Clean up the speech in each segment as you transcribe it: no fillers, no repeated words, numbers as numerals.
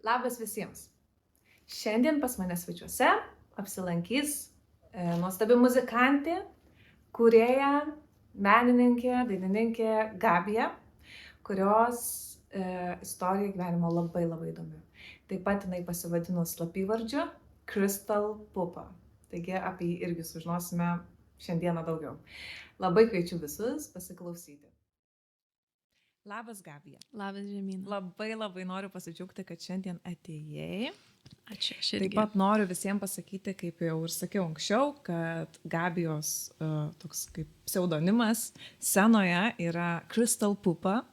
Labas visiems. Šiandien pas mane svečiuose apsilankys nuostabi muzikantė, kūrėja, menininkė, dainininkė Gabija, kurios istorija gyvenimo labai įdomi. Taip pat jinai pasivadino slapyvardžiu Crystal Pupa. Taigi apie jį irgi sužinosime šiandieną daugiau. Labai kviečiu visus pasiklausyti. Labas, Gabija. Labas, Žemyna. Labai noriu pasidžiaugti, kad šiandien atėjai. Ačiū, aš irgi. Taip pat noriu visiems pasakyti, kaip jau ir sakiau anksčiau, kad Gabijos toks kaip pseudonimas scenoje yra Crystal Pupa.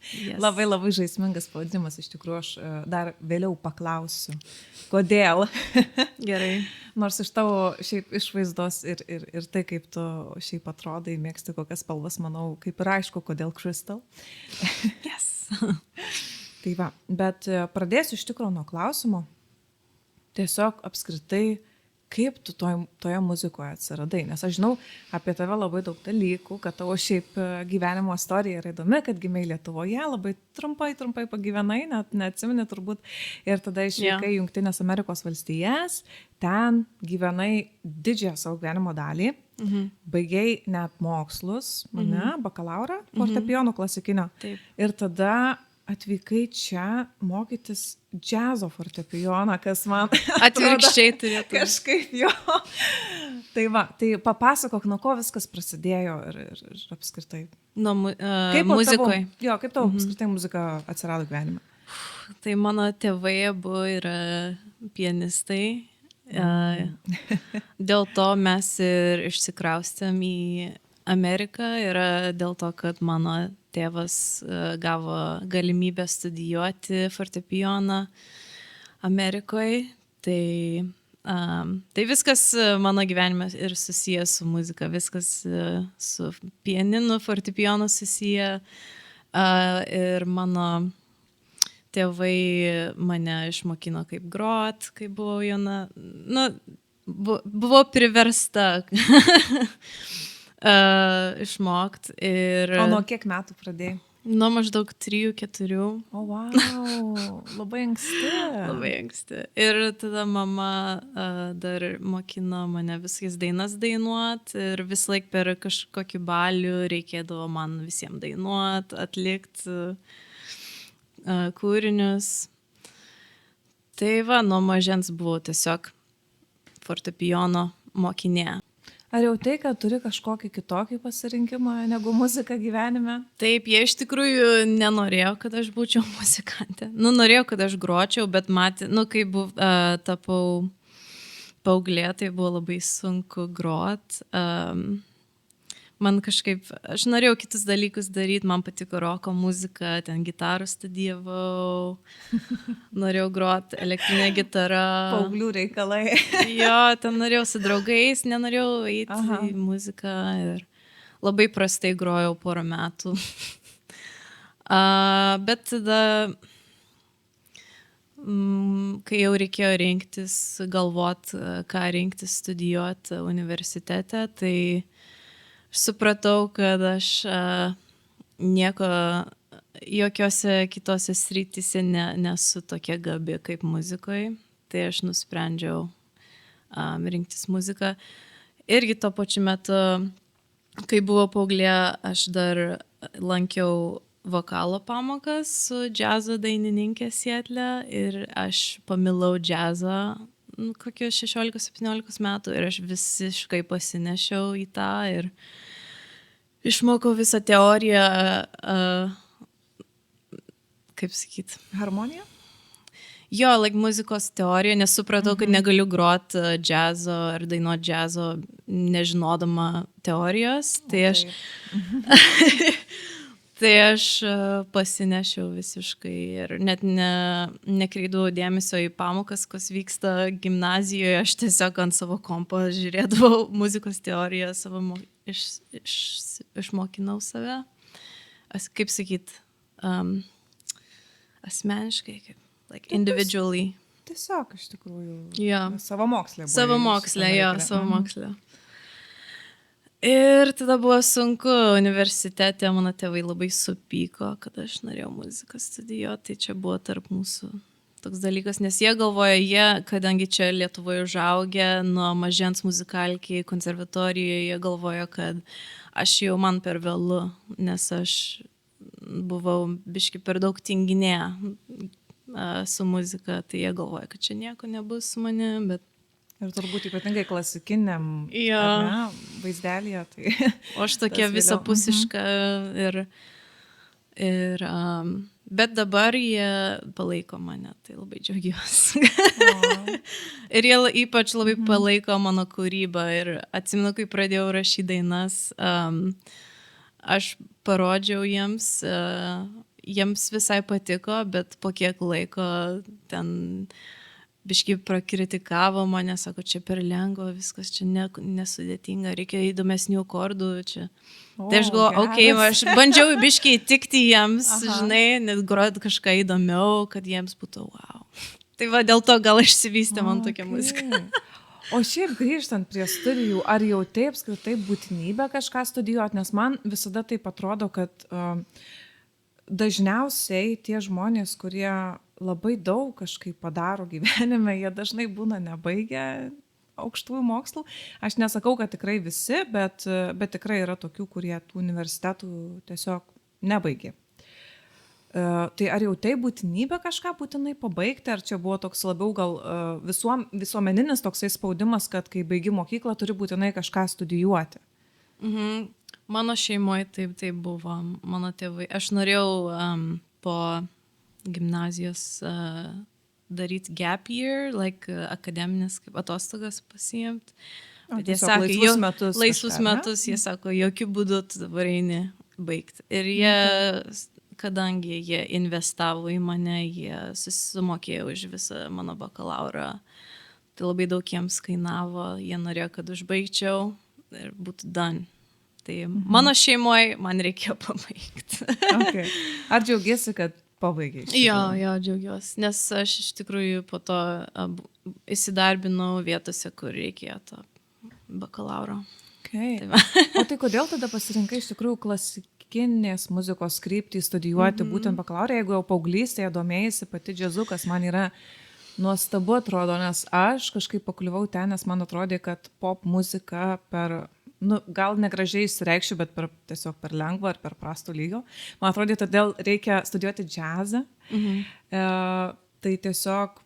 Yes. Labai žaismingas pavadinimas, iš tikrųjų aš dar vėliau paklausiu, kodėl. Gerai. Nors iš tavo šiaip išvaizdos ir tai, kaip tu šiaip atrodai, mėgsti kokias spalvas, manau, kaip ir aišku, kodėl Crystal. Yes. Tai va, bet pradėsiu iš tikrųjų nuo klausimo. Tiesiog apskritai, kaip tu toje muzikoje atsiradai? Nes aš žinau apie tave labai daug dalykų, kad tavo šiaip gyvenimo istorija yra įdomi, kad gimei Lietuvoje, labai trumpai pagyvenai, net neatsimeni turbūt, ir tada išvykai į Jungtines Amerikos valstijas, ten gyvenai didžiąją savo gyvenimo dalį, baigei net mokslus, bakalaurą, fortepijonų klasikinio. Taip. Ir tada atvykai čia mokytis džiazo fortepijoną, kas man Atvirkščiai turėtų. Kažkaip jo. Tai va, tai papasakok, nuo ko viskas prasidėjo ir apskritai. Nuo muzikoje. Kaip tavo apskritai muzika atsirado gyvenime? Tai mano tėvai abu yra pianistai. Dėl to mes ir išsikraustėm į Ameriką. Yra dėl to, kad mano tėvas gavo galimybę studijuoti fortepijoną Amerikoje. Tai viskas mano gyvenime ir susijęs su muzika, viskas su pianinu, fortepijonu susiję. Ir mano tėvai mane išmokino kaip grot, kai buvau jauna. Buvau priversta išmokt. O nuo kiek metų pradėjai? Nuo maždaug 3-4. O, wow, labai anksti. Labai anksti. Ir tada mama dar mokino mane visais dainas dainuot ir vis laik per kažkokį balių reikėdavo man visiems dainuot, atlikti kūrinius. Tai va, nuo mažens buvau tiesiog fortepijono mokinė. Ar jau tai, kad turi kažkokį kitokį pasirinkimą negu muzika gyvenime? Taip, jie iš tikrųjų nenorėjo, kad aš būčiau muzikantė. Norėjau, kad aš gročiau, bet kai tapau paauglė, tai buvo labai sunku grot. Man kažkaip, aš norėjau kitus dalykus daryti, man patiko roko muzika, ten gitarų studijavau, norėjau groti elektrinę gitarą. Paauglių reikalai. Jo, ten norėjau su draugais, nenorėjau eiti į muziką ir labai prastai grojau porą metų. Bet tada, kai jau reikėjo rinktis, galvot, ką rinktis studijuoti universitete, tai supratau, kad aš jokiose kitose srityse nesu tokia gabi kaip muzikoje. Tai aš nusprendžiau rinktis muziką. Irgi tuo pačiu metu, kai buvau paauglė, aš dar lankiau vokalo pamokas su džiazo dainininkė Sietle ir aš pamilau džiazą kokius 16-17 metų ir aš visiškai pasinešiau į tą ir išmokau visą teoriją, kaip sakyt. Harmonija? Jo, muzikos teorija, nes supratau, kad negaliu grot džiazo ar dainuot džiazo nežinodama teorijos. Tai aš pasinešiau visiškai ir net nekreipdavau dėmesio į pamokas, kas vyksta gimnazijoje. Aš tiesiog ant savo kompo žiūrėdavau muzikos teoriją, išmokinau save. Kaip sakyt, asmeniškai, individually. Tiesiog iš tikrųjų. Jo. Savo mokslę. Savo mokslę. Ir tada buvo sunku universitete, mano tėvai labai supyko, kad aš norėjau muziką studijuoti, tai čia buvo tarp mūsų toks dalykas, nes jie galvoja, kadangi čia Lietuvoje užaugę, nuo mažens muzikalkiai, konservatorijoje, jie galvoja, kad aš jau man per vėlu, nes aš buvau biški per daug tinginė su muzika, tai jie galvoja, kad čia nieko nebus su manim, bet... Ir turbūt ypatingai klasikiniam vaizdelėje. Tai o aš tokia visapusiška bet dabar jie palaiko mane, tai labai džiaugiuosi. Ir jie ypač labai palaiko mano kūrybą ir atsimenu, kai pradėjau rašyti dainas, aš parodžiau jiems, jiems visai patiko, bet po kiek laiko ten biškai prakritikavo mane, sako, čia per lengva, viskas čia nesudėtinga, reikia įdomesnių akordų čia. Tai aš galvoju, aš bandžiau biškai įtikti jiems, žinai, net groti kažką įdomiau, kad jiems būtų wow. Tai va, dėl to gal išsivystė man tokia muzika. O šiaip grįžtant prie studijų, ar jau taip apskritai būtinybė kažką studijuoti, nes man visada taip atrodo, kad dažniausiai tie žmonės, kurie labai daug kažkaip padaro gyvenime, jie dažnai būna nebaigę aukštųjų mokslų. Aš nesakau, kad tikrai visi, bet tikrai yra tokių, kurie tų universitetų tiesiog nebaigė. Tai ar jau tai būtinybė kažką būtinai pabaigti, ar čia buvo toks labiau gal visuomeninis toksai spaudimas, kad kai baigi mokyklą, turi būtinai kažką studijuoti? Mano šeimoje taip buvo, mano tėvai. Aš norėjau po gimnazijos daryti gap year, akademinės kaip atostogas pasiimti. Bet jie sako, laisvus metus, jie sako, jokių būdų tu dabar eini baigti. Ir jie, kadangi jie investavo į mane, jie susimokėjo už visą mano bakalaurą. Tai labai daug jiems kainavo, jie norėjo, kad užbaigčiau ir būtų done. Tai mano šeimoje man reikėjo pabaigti. Okay. Ar džiaugiesi, kad pabaigai? Jo, džiaugiuosi, nes aš iš tikrųjų po to įsidarbinau vietose, kur reikėjo to bakalauro. Okay. O tai kodėl tada pasirinkai iš tikrųjų klasikinės muzikos kryptį studijuoti būtent bakalaurą, jeigu jau paauglystėje domėjasi pati džiazu, kas man yra nuostabu atrodo, nes aš kažkaip pakliuvau ten, nes man atrodė, kad pop muzika gal negražiai išsireikščiau, bet tiesiog per lengvą ar per prastų lygio. Man atrodė, todėl reikia studijuoti džiazą. Tai tiesiog,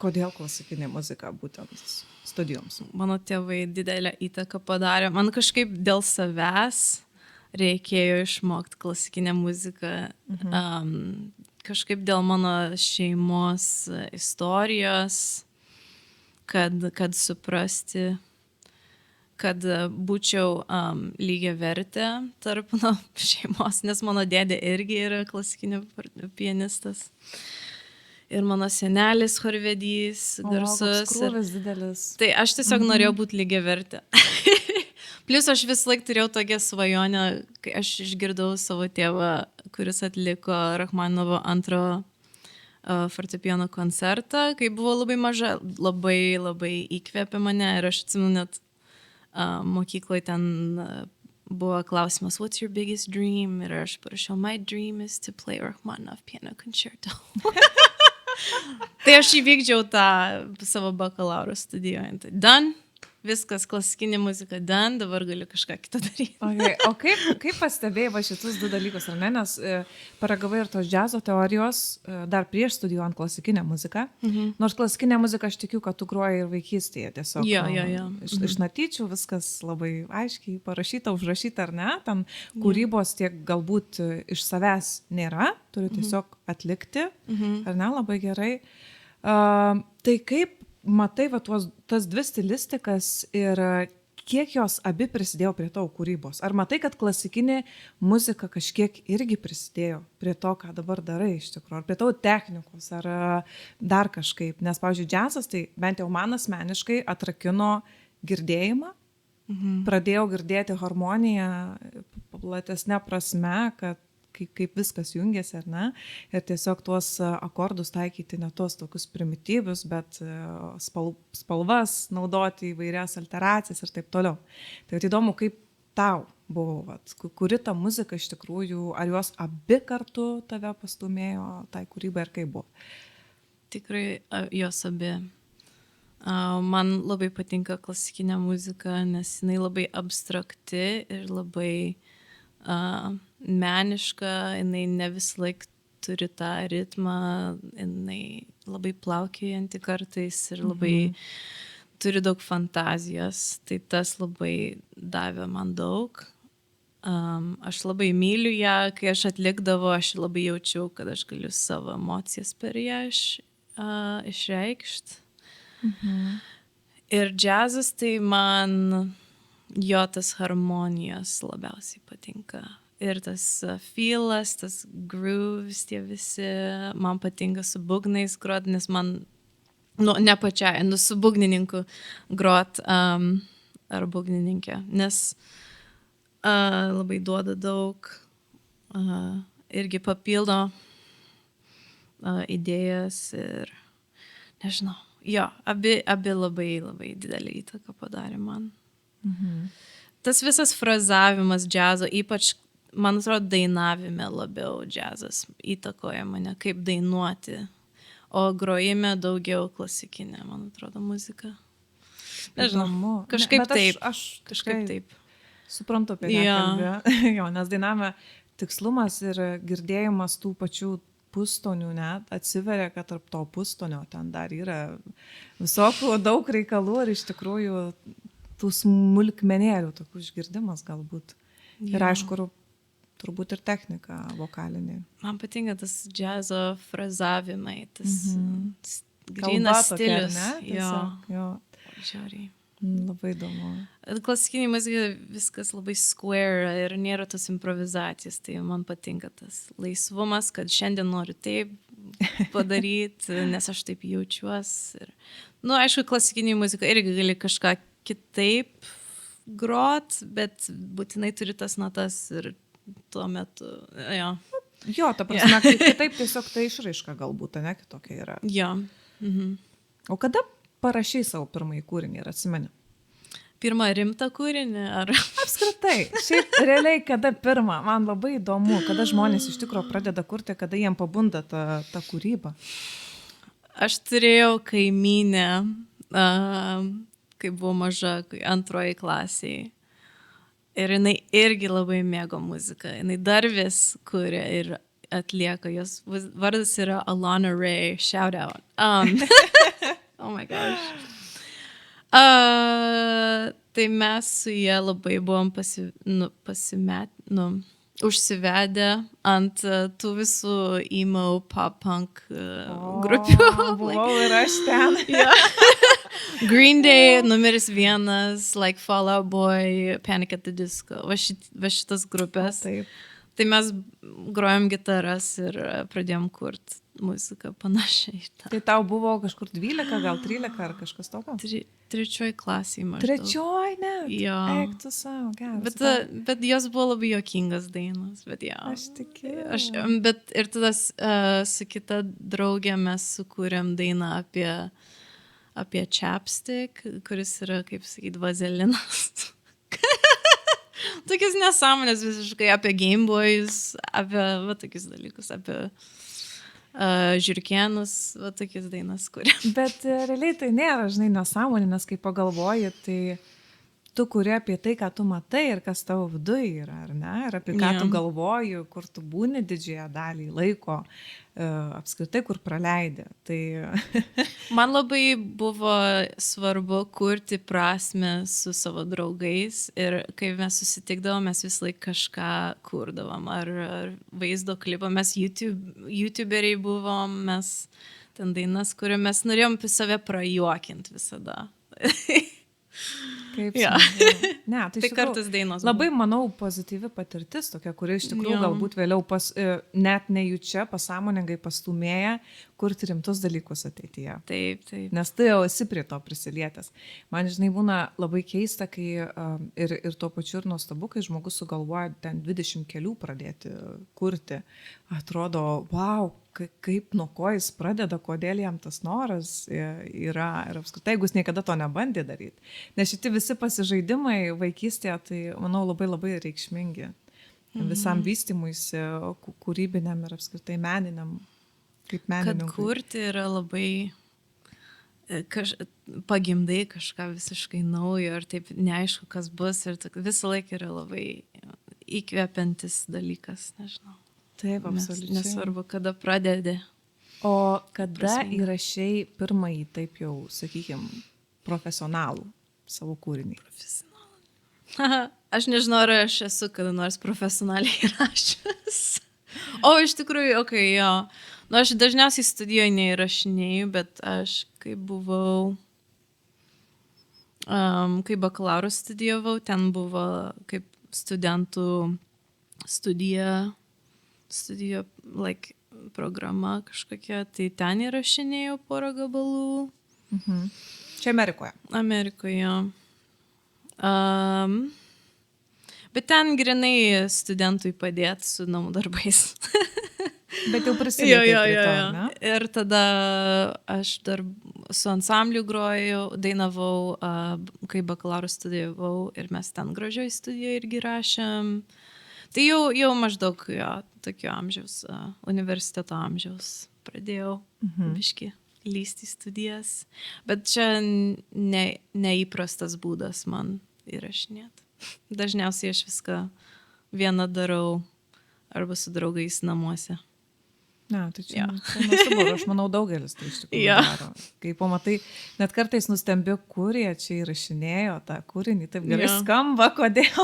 kodėl klasikinė muzika būtent studijoms? Mano tėvai didelę įtaką padarė. Man kažkaip dėl savęs reikėjo išmokti klasikinę muziką. Kažkaip dėl mano šeimos istorijos, kad suprasti, kad būčiau lygia vertė tarp šeimos, nes mano dėdė irgi yra klasikinio pianistas. Ir mano senelis chorvedys, garsus. Krūvis didelis. Tai aš tiesiog norėjau būti lygia vertė. Plius aš vis laik turėjau tokią svajonę, kai aš išgirdau savo tėvą, kuris atliko Rachmaninovo antro fortepijono koncertą, kai buvo labai maža, labai įkvėpė mane ir aš atsimenu net mokykloje ten buvo klausimas, what's your biggest dream? Ir aš parašiau, my dream is to play Rachmaninoff piano concerto. Tai aš įvykdžiau tą savo bakalauro studijuojant. Done, viskas, klasikinė muzika done, dabar galiu kažką kitą daryti. Okay. O kaip pastebėjai šitus du dalykus, ar ne? Nes paragavai ir tos džiazo teorijos dar prieš studijuojant klasikinę muziką. Nors klasikinę muziką aš tikiu, kad tu groji ir vaikystėje tiesiog. Jo. Iš natyčių viskas labai aiškiai parašyta, užrašyta, ar ne? Ten kūrybos tiek galbūt iš savęs nėra, turiu tiesiog atlikti, ar ne? Labai gerai. Tai kaip matai tas dvi stilistikas ir kiek jos abi prisidėjo prie tavo kūrybos? Ar matai, kad klasikinė muzika kažkiek irgi prisidėjo prie to, ką dabar darai iš tikrųjų? Ar prie tavo technikos, ar dar kažkaip? Nes, pavyzdžiui, džiazas, tai bent jau man asmeniškai atrakino girdėjimą. Pradėjau girdėti harmoniją platesnė prasme, kad kaip viskas jungiasi, ar ne? Ir tiesiog tuos akordus taikyti ne tuos tokius primityvius, bet spalvas naudoti įvairias alteracijas ir taip toliau. Tai įdomu, kaip tau buvo, kuri ta muzika iš tikrųjų, ar jos abi kartu tave pastumėjo tai kūrybai ir kaip buvo? Tikrai jos abi. Man labai patinka klasikinė muzika, nes jinai labai abstrakti ir labai meniška, jinai ne vis laik turi tą ritmą, jinai labai plaukiojanti kartais ir labai turi daug fantazijos, tai tas labai davė man daug. Aš labai myliu ją, kai aš atlikdavau, aš labai jaučiau, kad aš galiu savo emocijas per ją išreikšti. Ir džiazas, tai man jo tas harmonijos labiausiai patinka. Ir tas feelas, tas grooves, tie visi, man patinka su būgnais grot, nes man, ne pačiai, su būgnininku grot ar būgnininkė, nes labai duoda daug, irgi papildo idėjas ir nežinau. Jo, abi labai didelį įtaką padarė man. Tas visas frazavimas džiazo, ypač, man atrodo, dainavime labiau džiazas įtakoja mane, kaip dainuoti, o grojime daugiau klasikinė, man atrodo, muzika. Nežinau, kažkaip taip. Aš kažkaip taip. Suprantu apie ją kalbę. Jo, nes dainavime tikslumas ir girdėjimas tų pačių pustonių net atsiveria, kad tarp to pustonio ten dar yra visokių daug reikalų ir iš tikrųjų tų smulkmenėlių tokių išgirdimas galbūt. Jo. Ir aišku, turbūt ir technika vokalinė. Man patinka tas džiazo frazavimai, tas grynas stilius. Jo. Žiauriai. Labai įdomu. Klasikiniai muzika viskas labai square ir nėra tos improvizacijos, tai man patinka tas laisvumas, kad šiandien noriu taip padaryti, nes aš taip jaučiuosi. Ir, aišku, klasikiniai muzika irgi gali kažką kitaip grot, bet būtinai turi tas natas ir tuo metu, jo. Jo, ta prasme, kitaip tiesiog tai išraiška galbūt, ne, kitokia yra. Jo. O kada parašai savo pirmąjį kūrinį ir atsimeni? Pirmą rimtą kūrinį? Ar... Apskritai. Šiaip realiai kada pirmą. Man labai įdomu, kada žmonės iš tikrųjų pradeda kurti, kada jiem pabunda ta kūryba. Aš turėjau kaimynę, kai buvau maža, antroji klasiai. Ir jinai irgi labai mėgo muziką. Jinai dar vis kuria ir atlieka. Jos vardas yra Alana Ray. Shout out. Oh my gosh. Tai mes su jie labai buvom užsivedę ant tų visų emo, pop-punk grupių. Buvau ir aš ten. Green Day, numeris 1, like Fall Out Boy, Panic at the Disco. Va šitas grupės. Taip. Tai mes grojom gitaras ir pradėjom kurti muziką panašiai. Tai tau buvo kažkur 12, gal 13 ar kažkas tokio? Trečioj klasiai maždaug. Trečioj, ne? Jo. Eik tu savo, geras. Bet jos buvo labai juokingas dainos, bet jo. Aš tikiu. Bet ir tada su kita draugė mes sukūrėm dainą apie chapstick, kuris yra, kaip sakyti, vazelinas. Tokius nesąmonės visiškai apie Gameboys, apie tokius dalykus, apie žiurkėnus, tokias dainas kuria. Bet realiai tai nėra, žinai, nesąmonė, nes kai pagalvoji, tai tu kuri apie tai, ką tu matai ir kas tavo viduje yra, ar ne? Ir apie ką tu galvoji, kur tu būni didžiąją dalį laiko, apskritai, kur praleidi. Tai... Man labai buvo svarbu kurti prasmę su savo draugais ir kai mes susitikdavom, mes vis laik kažką kurdavom, ar vaizdo klipą, mes YouTuberiai buvom, mes ten dainas, kurią mes norėjom apie save prajuokinti visada. Kaip ja. Ne, tai kartais dainos. Labai, manau, pozityvi patirtis tokia, kuri iš tikrųjų galbūt vėliau net nejučia pasąmoningai pastumėja kurti rimtus dalykus ateityje. Taip. Nes tu jau esi prie to prisilietęs. Man, žinai, būna labai keista, kai ir tuo pačiu ir nuostabu, kai žmogus sugalvoja ten 20 kelių pradėti kurti. Atrodo, wow, kaip nuo ko jis pradeda, kodėl jam tas noras yra ir apskritai, jeigu jis niekada to nebandė daryti. Nes šitie visi pasižaidimai vaikystėje, tai, manau, labai labai reikšmingi visam vystymuisi, kūrybiniam ir apskritai meniniam, kaip Kad menininkui. kurti yra labai pagimdai kažką visiškai naujo ir taip neaišku, kas bus ir visą laiką yra labai įkvepiantis dalykas, nežinau. Taip, absoliučiai. Nesvarbu, kada pradedi. O kada Prasminga. įrašei pirmąjį, taip jau, sakykime, profesionalų savo kūrinį? Aš nežinau, ar aš esu kada nors profesionaliai įrašęs. O, iš tikrųjų, jo. Nu, aš dažniausiai studijoje neįrašinėjau, bet aš kai buvau, kai bakalauro studijavau, ten buvo kaip studentų studija, programa kažkokia, tai ten įrašinėjau porą gabalų. Čia Amerikoje. Amerikoje. Bet ten grinai studentui padėti su namų darbais. Bet jau prisidėjai prie to, ne? Ir tada aš dar su ansambliu grojau, dainavau, kai bakalauro studijavau ir mes ten gražioj studijoje irgi rašėm. Tai jau maždaug tokio amžiaus, universiteto amžiaus pradėjau biški lysti į studijas. Bet čia neįprastas būdas man įrašinėti. Dažniausiai aš viską vieną darau arba su draugais namuose. Na, tai čia nuostabu, aš manau daugelis tai iš tikrųjų daro. Kai pamatai, net kartais nustembi, kurie čia įrašinėjo tą kūrinį, taip gerai skamba, kodėl.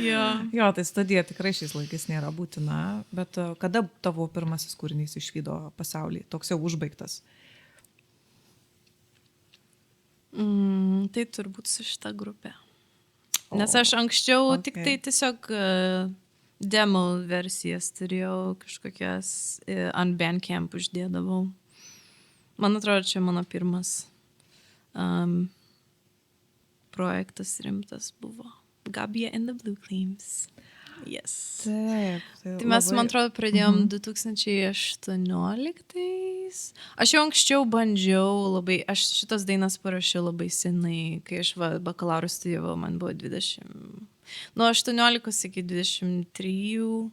Jo, tai studija tikrai šiais laikais nėra būtina, bet kada tavo pirmasis kūrinys išvydo pasaulį, toks jau užbaigtas? Tai turbūt su šita grupė. Nes aš anksčiau tik tai tiesiog demo versijas turėjau, kažkokias ant Bandcamp uždėdavau. Man atrodo, čia mano pirmas projektas rimtas buvo. Gabija and the Blue Claims. Yes. Taip. Tai mes, man atrodo, pradėjom 2018. Aš jau anksčiau bandžiau labai, aš šitas dainas parašiau labai senai, kai aš bakalauro studijavau, man buvo nuo 18 iki 23,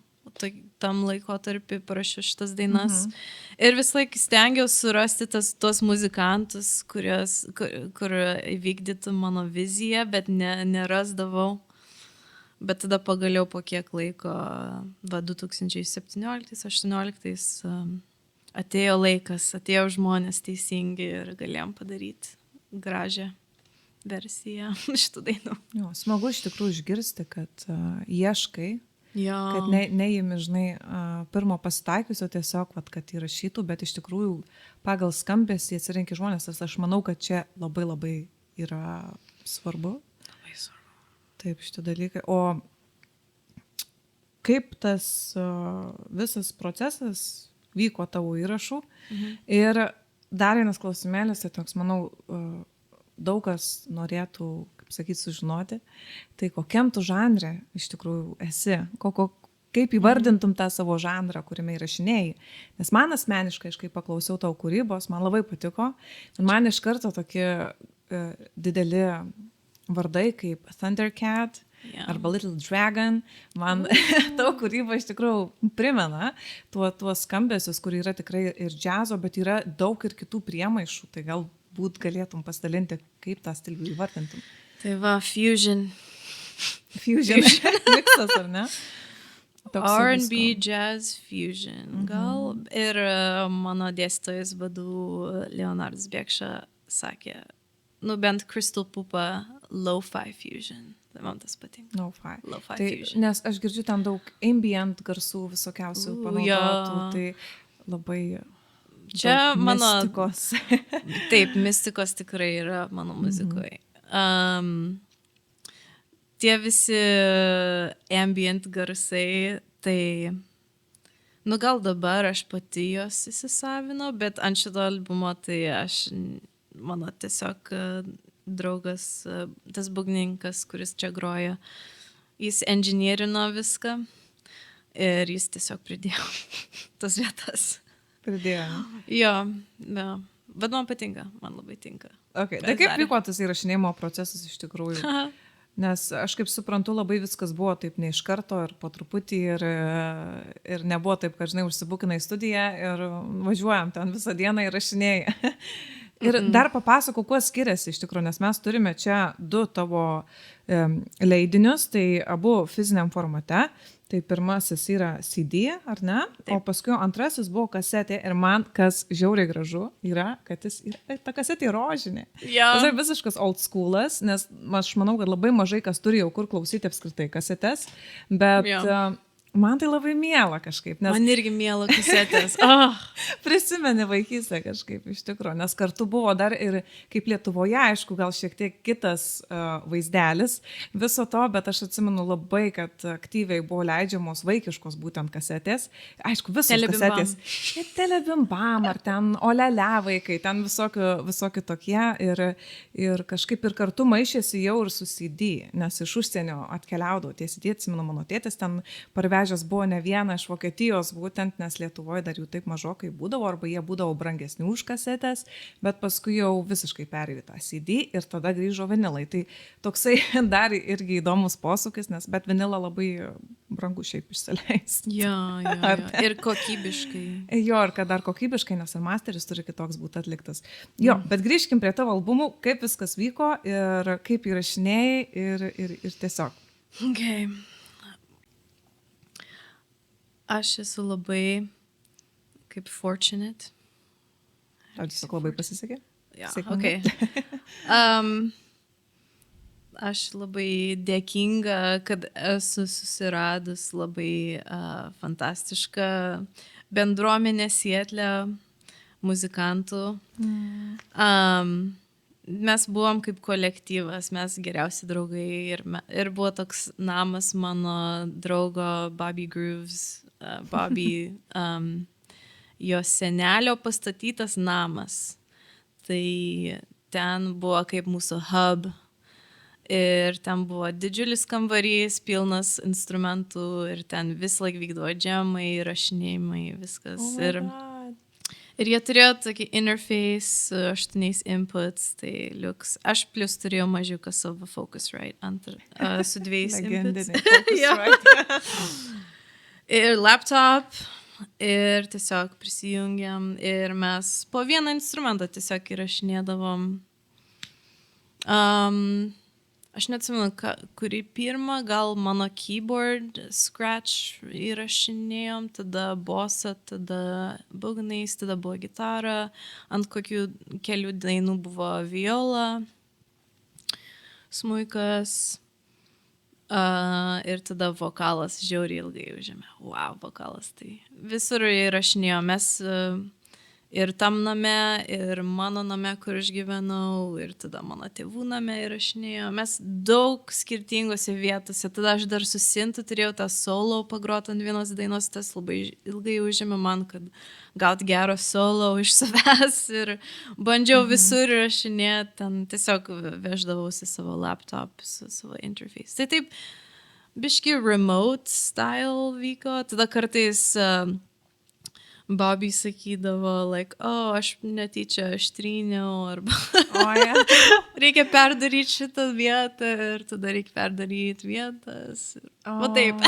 tam laikotarpį parašiau šitas dainas. Ir vis laik stengiausi surasti tuos muzikantus, kur įvykdytų mano viziją, bet nerasdavau. Bet tada pagaliau po kiek laiko, 2017-2018, atėjo laikas, atėjo žmonės teisingi ir galėjom padaryti gražią versiją šitų dainų. Jo, smagu iš tikrųjų išgirsti, kad ieškai, kad neįmi, žinai, pirmo pasitaikiusio tiesiog, kad įrašytų, bet iš tikrųjų pagal skambesį atsirenki žmonės, aš manau, kad čia labai labai yra svarbu. Taip, šitie dalykai. O kaip tas visas procesas vyko tavo įrašų? Ir dar vienas klausimėlis, tai toks, manau, daug kas norėtų, kaip sakyti, sužinoti, tai kokiam tu žanre iš tikrųjų esi? Kaip įvardintum tą savo žanrą, kuriame įrašinėjai? Nes man asmeniškai, aš kai paklausiau tavo kūrybos, man labai patiko. Man iš karto tokie dideli vardai kaip Thundercat arba Little Dragon, man tavo kūryba iš tikrųjų primena tuos skambesius, kur yra tikrai ir džiazo, bet yra daug ir kitų priemaišų, tai galbūt galėtum pasidalinti, kaip tą stilių įvardintum. Tai va, fusion. Fusion. Miksas, ar ne? R&B, jazz, fusion. Gal ir mano dėstytojas vadų Leonardas Biekša sakė, bent Crystal Pupa lo-fi fusion. Tai man tas patinka. Lo-fi. Lo-fi tai, fusion. nes aš girdžiu ten daug ambient garsų visokiausių panaudotų, tai labai čia mano mistikos. Taip, mistikos tikrai yra mano muzikoje. Tie visi ambient garsai, tai gal dabar aš pati jos įsisavino, bet ant šito albumo tai mano tiesiog draugas, tas būgnininkas, kuris čia groja, jis inžinierino viską ir jis tiesiog pridėjo tas vietas. Pridėjo. Jo, bet man patinka, man labai tinka. Okay. Tai kaip vyko tas įrašinėjimo procesas iš tikrųjų? Nes aš kaip suprantu, labai viskas buvo taip ne iš karto ir po truputį ir nebuvo taip, kad, žinai, užsibukinai studiją ir važiuojam ten visą dieną įrašinėjai. Ir dar papasakau, kuo skiriasi iš tikrųjų, nes mes turime čia 2 tavo leidinius, tai abu fiziniam formate. Tai pirmasis yra CD, ar ne? Taip. O paskui antrasis buvo kasetė ir man, kas žiauriai gražu, yra, kad ta kasetė rožinė. Ja. Tai visiškas old schoolas, nes aš manau, kad labai mažai kas turi jau kur klausyti apskritai kasetes, bet man tai labai miela kažkaip. Nes... Man irgi miela kasetės. Oh. Prisimeni vaikystę kažkaip iš tikrųjų, nes kartu buvo dar ir kaip Lietuvoje, aišku, gal šiek tiek kitas vaizdelis viso to, bet aš atsimenu labai, kad aktyviai buvo leidžiamos vaikiškos būtent kasetės. Aišku, visos kasetės. Telebimbam ar ten olele vaikai, ten visokie tokie ir kažkaip ir kartu maišėsi jau ir su CD, nes iš užsienio atkeliaudavo tie CD, atsimenu, mano tėtis ten parvežęs buvo ne vieną iš Vokietijos būtent, nes Lietuvoje dar jų taip mažokai būdavo, arba jie būdavo brangesni už kasetės, bet paskui jau visiškai perėjo tą CD ir tada grįžo vinilai. Tai toksai dar irgi įdomus posūkis, nes bet vinilą labai brangu šiaip išsileis. Jo. Ir kokybiškai. Jo, ir kad dar kokybiškai, nes ir masteris turi kitoks būti atliktas. Jo, bet grįžkim prie tavo albumų, kaip viskas vyko ir kaip įrašinėjai ir tiesiog. Okay. Aš esu labai kaip fortunate. Ar tiesiog labai pasisekė? Ja, okay. Aš labai dėkinga, kad esu susiradus labai fantastišką bendruomenę Sietle muzikantų. Mes buvom kaip kolektyvas, mes geriausi draugai ir buvo toks namas mano draugo Bobby Grooves. Bobby, jo senelio pastatytas namas. Tai ten buvo kaip mūsų hub ir ten buvo didžiulis kambarys, pilnas instrumentų ir ten vis laik vykdavo džemai, rašinėjimai, viskas. Ir jie turėjo tokį interface, 8 inputs, tai liuks. Aš plus turėjau mažiuką savo Focusrite su 2 inputs. Focusrite. Ir laptop, ir tiesiog prisijungiam, ir mes po vieną instrumentą tiesiog įrašinėdavom. Aš neatsimenu, kurį pirmą, gal mano keyboard, scratch įrašinėjom, tada bosą, tada būgnais, tada buvo gitara, ant kokių kelių dainų buvo viola, smuikas. Ir tada vokalas žiauriai ilgai užėmė. Wow, vokalas. Tai visur įrašinėjo. Mes ir tam name, ir mano name, kur aš gyvenau, ir tada mano tėvų name įrašinėjo. Mes daug skirtingose vietose. Tada aš dar su sintu turėjau tą solo pagrot ant vienos dainos. Tas labai ilgai užėmė man, kad gaut gero solo iš savęs. Ir bandžiau visur įrašinėti. Ten tiesiog veždavausi savo laptop su savo interface. Tai taip, biški remote style vyko. Tada kartais Bobby sakydavo, aš netyčia aštryniau, arba reikia perdaryti šitą vietą ir tada reikia perdaryti vietas. Va taip.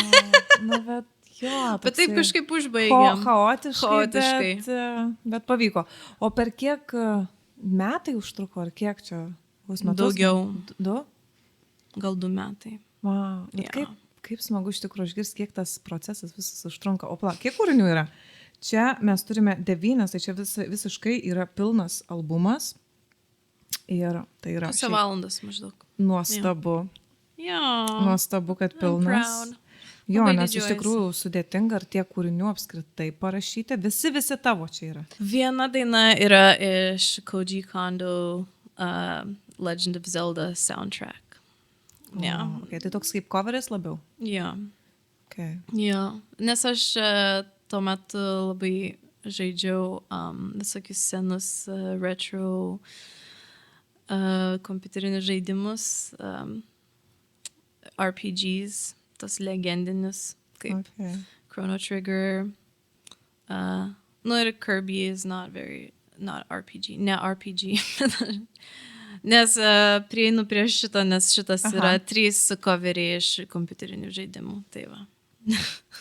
Bet taip kažkaip užbaigiam. Chaotiškai. Bet pavyko. O per kiek metai užtruko, ar kiek čia bus metus? Daugiau. 2? Gal 2 metai. Wow. Bet kaip smagu iš tikrųjų išgirsti, kiek tas procesas visas užtrunka. O kiek kūrinių yra? Čia mes turime 9, tai čia visiškai yra pilnas albumas. Ir tai yra... 2 valandas maždaug. Nuostabu. Nuostabu, kad pilnas. Jo, nes iš tikrųjų sudėtinga, ar tiek kūrinių apskritai parašyti. Visi tavo čia yra. Viena daina yra iš Koji Kondo Legend of Zelda soundtrack. Okay, tai toks kaip coveris labiau? Jo. Okay. Jo, nes aš tuo metu labai žaidžiau visokius senus retro kompiuterinius žaidimus, RPGs, tos legendinius, kaip Chrono Trigger. Ir Kirby is not RPG, ne RPG. Nes prieinu prie šito, nes šitas Aha. yra 3 coveriai iš kompiuterinių žaidimų. Tai va.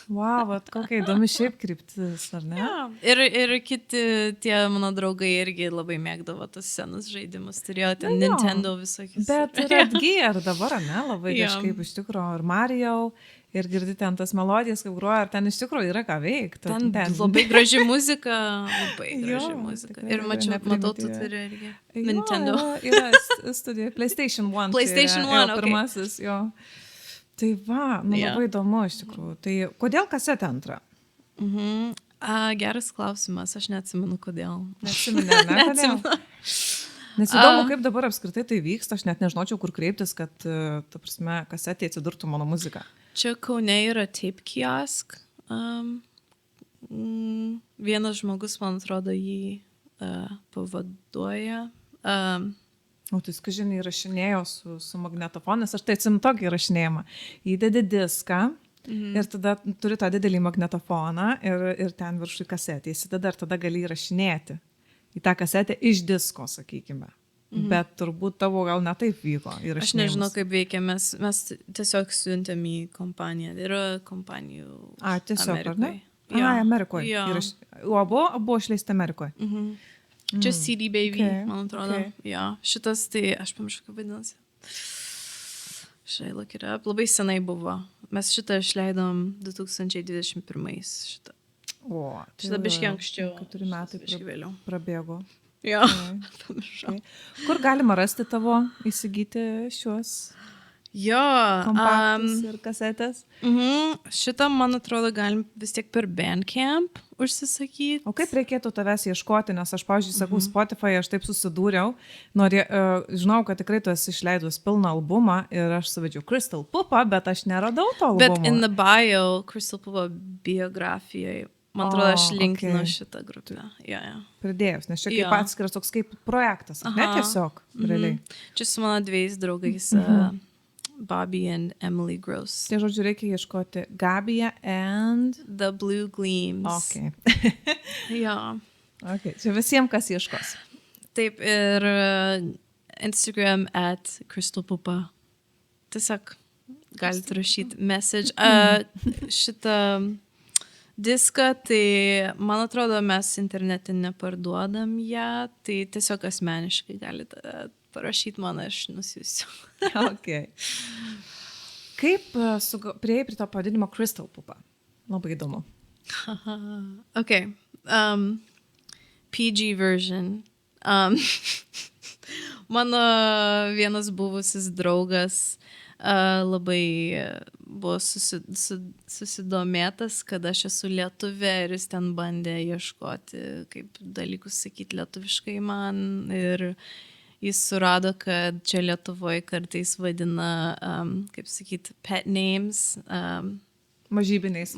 Wow, vat kokia įdomi šiaip kryptis, ar ne? Ja. Ir kiti tie mano draugai irgi labai mėgdavo tos senus žaidimus. Turėjo ten Na jo. Nintendo visokius. Bet ir atgyja ir dabar, ne, labai Jo. kažkaip iš tikrųjų, ir Mario, ir girdi ten tas melodijas, kaip groja, ir ten iš tikrųjų yra ką veikti. Ten labai graži muzika, labai Jo, graži muzika. tikrai Ir labai matau, tu neprimityvi. turi irgi Jo, Nintendo. Yra studija PlayStation 1. PlayStation tai yra, 1, jo, okay. pirmasis, jo. Tai va, nu Jo. labai įdomu iš tikrųjų. Tai kodėl kasetė antra? Geras klausimas, aš neatsimenu kodėl. Neatsiminė, ne? Kodėl? Nes įdomu, kaip dabar apskritai tai vyksta, aš net nežinočiau, kur kreiptis, kad, ta prasme, kasetė atsidurtų mano muzika. Čia Kaune yra Tape Kiosk. Vienas žmogus, man atrodo, jį pavaduoja. O tai, žinai, įrašinėjo su magnetofonas, aš tai atsimenu tokį įrašinėjimą. Įdedi diską ir tada turi tą didelį magnetofoną ir ten viršui kasetę įsideda ir tada gali įrašinėti į tą kasetę iš disko, sakykime. Bet turbūt tavo gal ne taip vyko įrašinėjimas. Aš nežinau, kaip veikia, mes tiesiog siuntėm į kompaniją. Yra kompanijų Tiesiog, Amerikoj. ar ne? Amerikoje. Jo. O buvo išleista Amerikoje. Čia CD Baby, Okay, man atrodo. okay. Jo. Šitas, tai aš pamiršau, kaip vadinasi. Look it up. Labai senai buvo. Mes šitą išleidom 2021. Šitą. O, Šitą biškį anksčiau. 4 metai Biškį vėliau. prabėgo. Jo. Okay. Pamiršau. Kur galima rasti tavo, įsigyti šiuos Jo. kompaktus ir kasetės? Šitą, man atrodo, galim vis tiek per Bandcamp užsisakyti. O kaip reikėtų tavęs ieškoti, nes aš, pavyzdžiui, sakau, Spotify, aš taip susidūriau, žinau, kad tikrai tu esi išleidus pilną albumą ir aš suvedžiau Crystal Pupa, bet aš neradau to albumo. Bet in the bio, Crystal Pupa biografijoje, man atrodo, aš linkinu šitą grupę. Ja. Pridėjus, nes čia kaip Jo. atskiras toks kaip projektas, ne Aha. tiesiog, realiai. Čia su mano 2 draugais, Bobby and Emily Gross. Tai žodžiu, reikia ieškoti Gabija and... The Blue Gleams. Okay. Jo. Okay. Čia visiems, kas ieškos. Taip, ir Instagram @crystalpupa. Tiesiog galite rašyti message. Šitą diską, tai man atrodo, mes internete neparduodam ją, tai tiesiog asmeniškai galite parašyti man, aš nusiųsiu. Okay. Kaip priėjai prie to pavadinimo Crystal Pupa? Labai įdomu. Okay. PG version. Mano vienas buvusis draugas labai buvo susidomėtas, kad aš esu lietuvė ir jis ten bandė ieškoti, kaip dalykus sakyti lietuviškai man. Ir jis surado, kad čia Lietuvoje kartais vadina, kaip sakyti, pet names. Mažybiniais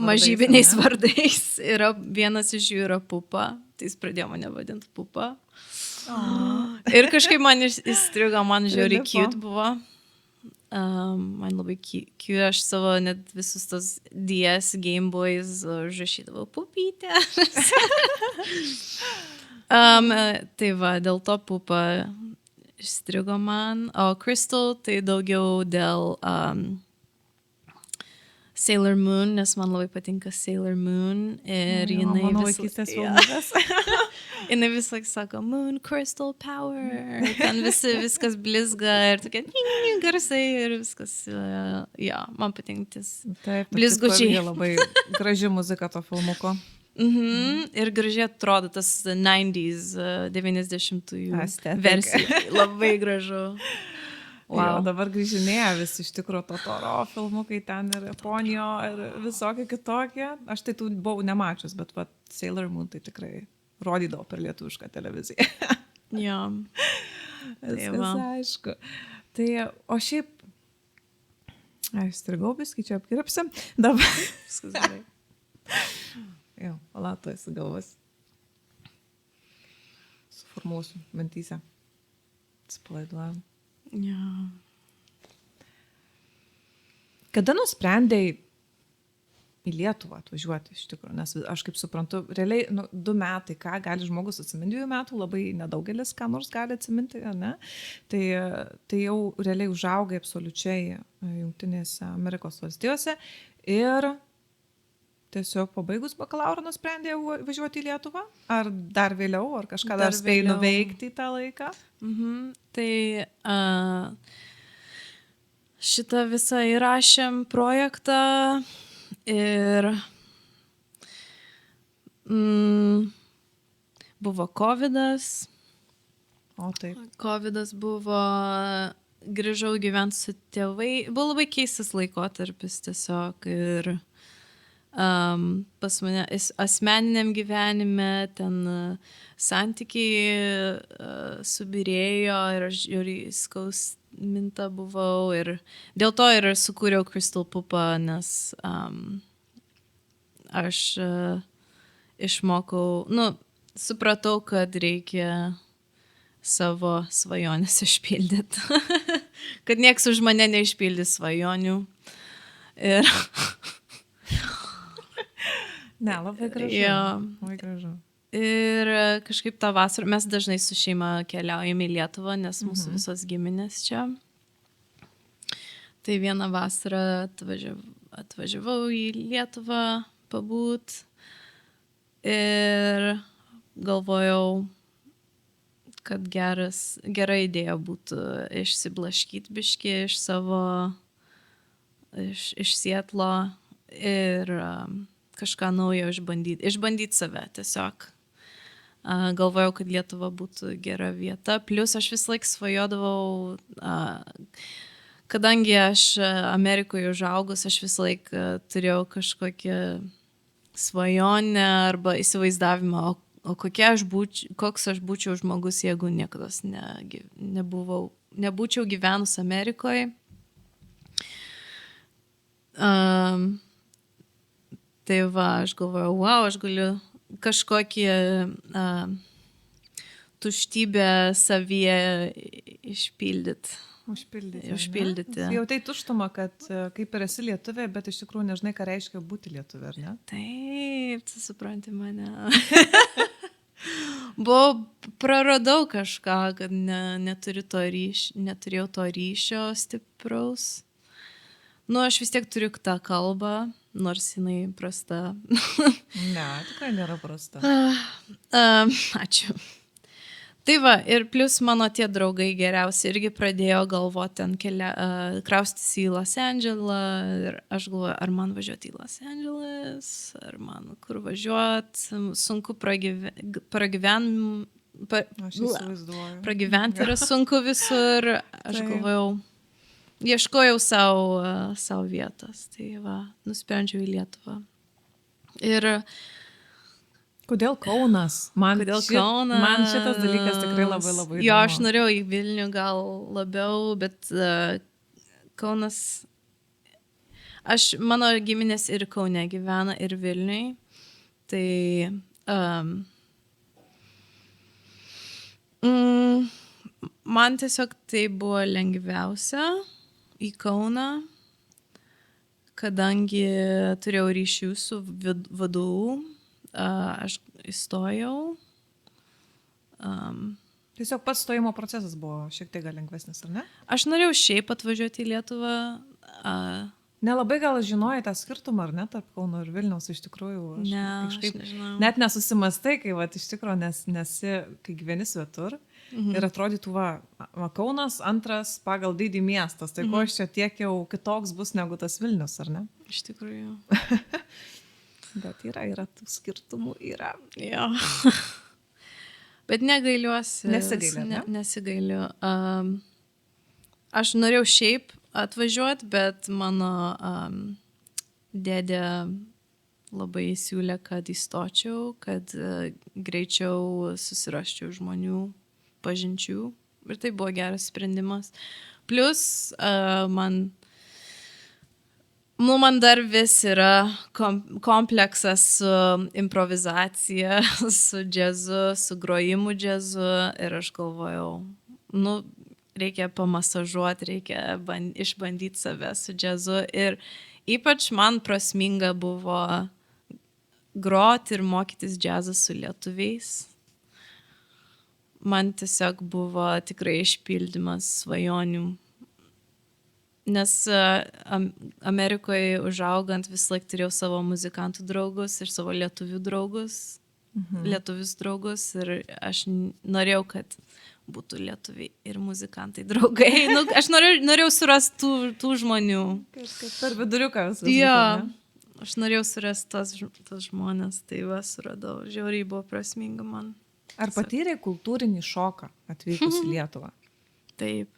Vardais. Yra, vienas iš jų yra Pupa, tai jis pradėjo mane vadinti Pupa. Ir kažkaip man įstrigo, man žiauriai cute buvo. Man labai cute, aš savo net visus tos DS Game Boys užrašydavau Pupytę. Tai va, dėl to Pupa įstrigo man. O Crystal tai daugiau dėl Sailor Moon, nes man labai patinka Sailor Moon. Ir jinai jinai visąlaik sako Moon, Crystal Power. Ten viskas blizga ir tokie garsai ir viskas. Ja, man patinktis. Taip, blizgučiai. Labai graži muzika to filmuko. Ir gražiai atrodo tas 90s, 90-ųjų Aesthetic. versija. Labai gražu. Wow, dabar grįžinėja vis iš tikrųjų Totoro filmukai ten ir Ponio ir visokie kitokie. Aš tai tų buvau nemačius, bet Sailor Moon tai tikrai rodydavo per lietuvišką televiziją. Jo. Viskas aišku. Tai, o šiaip, aš strigau biskį, čia apkirpsim. Dabar. Viskas gerai. Jau, palato esi galvas. Suformuosiu mintyse. Atsipalaiduojam. Jo. Kada nusprendėjai į Lietuvą atvažiuoti iš tikrųjų, nes aš kaip suprantu, realiai 2 metai, ką gali žmogus atsiminti, 2 metų labai nedaugelis, ką nors gali atsiminti, ne? Tai jau realiai užaugai absoliučiai Jungtinėse Amerikos valstijose ir tiesiog pabaigus bakalauro nusprendė važiuoti į Lietuvą? Ar dar vėliau, ar kažką dar spėjai nuveikti į tą laiką? Tai šitą visą įrašėm projektą ir buvo COVID'as. O taip. COVID'as buvo, grįžau gyventi su tėvai. Buvo labai keistas laikotarpis tiesiog ir pas mane asmeniniam gyvenime ten santykiai subirėjo ir aš žiūrį skausminta buvau ir dėl to ir sukūriau Crystal Pupa, nes aš išmokau, supratau, kad reikia savo svajonės išpildyti, kad nieks už mane neišpildys svajonių ir ne, labai gražu. Jo. Labai gražu. Ir kažkaip tą vasarą mes dažnai su šeima keliaujame į Lietuvą, nes mūsų visos giminės čia. Tai vieną vasarą atvažiavau į Lietuvą pabūt ir galvojau, kad gera idėja būtų išsiblaškyti biškį iš Sietlo ir kažką naujo išbandyti save tiesiog. Galvojau, kad Lietuva būtų gera vieta. Plius aš vis laik svajodavau, kadangi aš Amerikoje užaugus, aš vis laik turėjau kažkokią svajonę arba įsivaizdavimą, o koks aš būčiau žmogus, jeigu niekados nebūčiau gyvenus Amerikoje. Tai va, aš galvojau, aš galiu kažkokį tuštybę savyje išpildyti. Užpildyti. Jau tai tuštuma, kad kaip ir esi lietuvė, bet iš tikrųjų nežinai, ką reiškia būti lietuvė, ar ne? Taip, tu supranti mane. Praradau kažką, kad neturėjau to ryšio stipraus. Aš vis tiek turiu tą kalbą, nors jinai prasta. Ne, tikrai nėra prasta. Ačiū. Tai va, ir plus mano tie draugai geriausi irgi pradėjo galvoti ten kraustis į Los Andželą ir aš galvoju, ar man važiuoti į Los Andželas, ar man kur važiuoti, sunku pragyventi yra sunku visur, aš galvojau, ieškojau savo vietos, tai va, nusprendžiau į Lietuvą. Ir kodėl Kaunas? Man šitas dalykas tikrai labai labai įdomu. Jo, aš norėjau į Vilnių gal labiau, bet Kaunas, mano giminės ir Kaune gyvena, ir Vilniui. Tai man tiesiog tai buvo lengviausia į Kauną, kadangi turėjau ryšių su VDU. Aš įstojau. Tiesiog pats stojimo procesas buvo šiek tiek lengvesnis, ar ne? Aš norėjau šiaip atvažiuoti į Lietuvą. Nelabai gal žinojai tą skirtumą, ar ne, tarp Kauno ir Vilniaus iš tikrųjų? Aš nežinau. Net nesusimastai, kai iš tikrųjų nesi, kai gyveni svetur. Ir atrodytų, Kaunas antras pagal dydį miestas. Tai ko aš čia tiek jau kitoks bus negu tas Vilnius, ar ne? Iš tikrųjų. Bet yra tų skirtumų, yra. Jo. Bet negailiuosi. Nesigailiu, ne? Nesigailiu. Aš norėjau šiaip atvažiuoti, bet mano dėdė labai siūlė, kad įstočiau, kad greičiau susirasčiau žmonių pažinčių. Ir tai buvo geras sprendimas. Plus, man dar vis yra kompleksas su improvizacija, su džiazu, su grojimu džiazu ir aš galvojau, reikia pamasažuoti, reikia išbandyti save su džiazu ir Ypač man prasminga buvo groti ir mokytis džiazą su lietuviais. Man tiesiog buvo tikrai išpildymas svajonių. Nes Amerikoje užaugant vis laik turėjau savo muzikantų draugus ir savo lietuvių draugus, lietuvius draugus ir aš norėjau, kad būtų lietuviai ir muzikantai draugai. Nu, aš norėjau surasti tų žmonių. Kažkaip per viduriuką visą. Jo, aš norėjau surasti tos žmonės, tai va suradau. Žiauriai buvo prasminga man. Ar patyrė kultūrinį šoką atvykus į Lietuvą? Taip.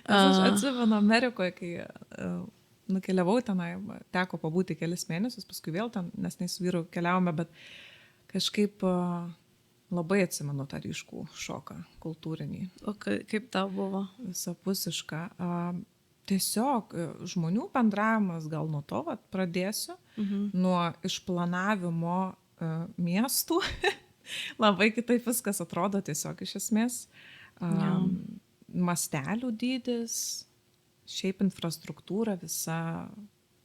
Aš atsimenu Amerikoje, kai nukeliavau tenai, teko pabūti kelis mėnesius, paskui vėl ten, nes su vyru keliavome, bet kažkaip labai atsimenu tą ryškų šoką kultūrinį. O kaip tau buvo? Visapusišką. Tiesiog žmonių bendravimas, gal nuo to pradėsiu, nuo išplanavimo miestų. Labai kitaip viskas atrodo tiesiog iš esmės. Mastelių dydis, šiaip infrastruktūra visa,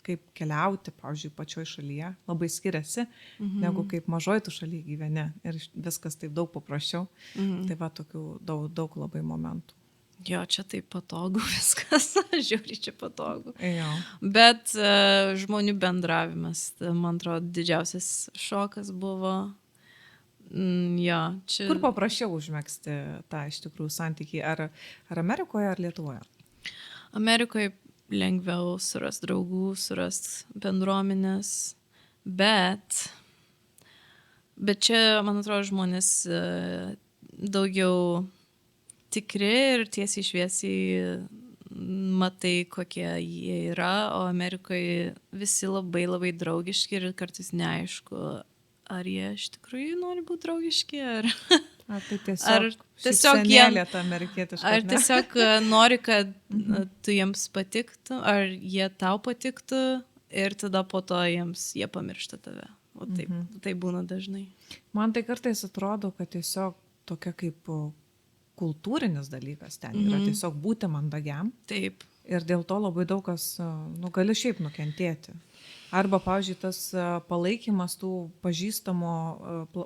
kaip keliauti, pavyzdžiui, pačioj šalyje, labai skiriasi, negu kaip mažoj tu šalyje gyveni ir viskas taip daug paprasčiau. Tai va, tokių daug labai momentų. Jo, čia taip patogu viskas, žiūri, čia patogu. Jo. Bet žmonių bendravimas, man atrodo, didžiausias šokas buvo. Jo, čia... Kur paprasčiau užmegzti tą iš tikrųjų santykį, ar Amerikoje, ar Lietuvoje? Amerikoje lengviau surast draugų, surast bendruomenės, bet čia, man atrodo, žmonės daugiau tikri ir tiesiai šviesiai matai, kokie jie yra, o Amerikoje visi labai labai draugiški ir kartais neaišku, ar jie iš tikrųjų nori būti draugiški, ar tiesiog jie ta amerikietiška. Ar tiesiog nori, kad tu jiems patiktų, ar jie tau patiktų ir tada po to jie pamiršta tave. O taip būna dažnai. Man tai kartais atrodo, kad tiesiog tokia kaip kultūrinis dalykas ten yra tiesiog būti mandagiam. Taip. Ir dėl to labai daug kas, gali šiaip nukentėti. Arba, pavyzdžiui, tas palaikymas tų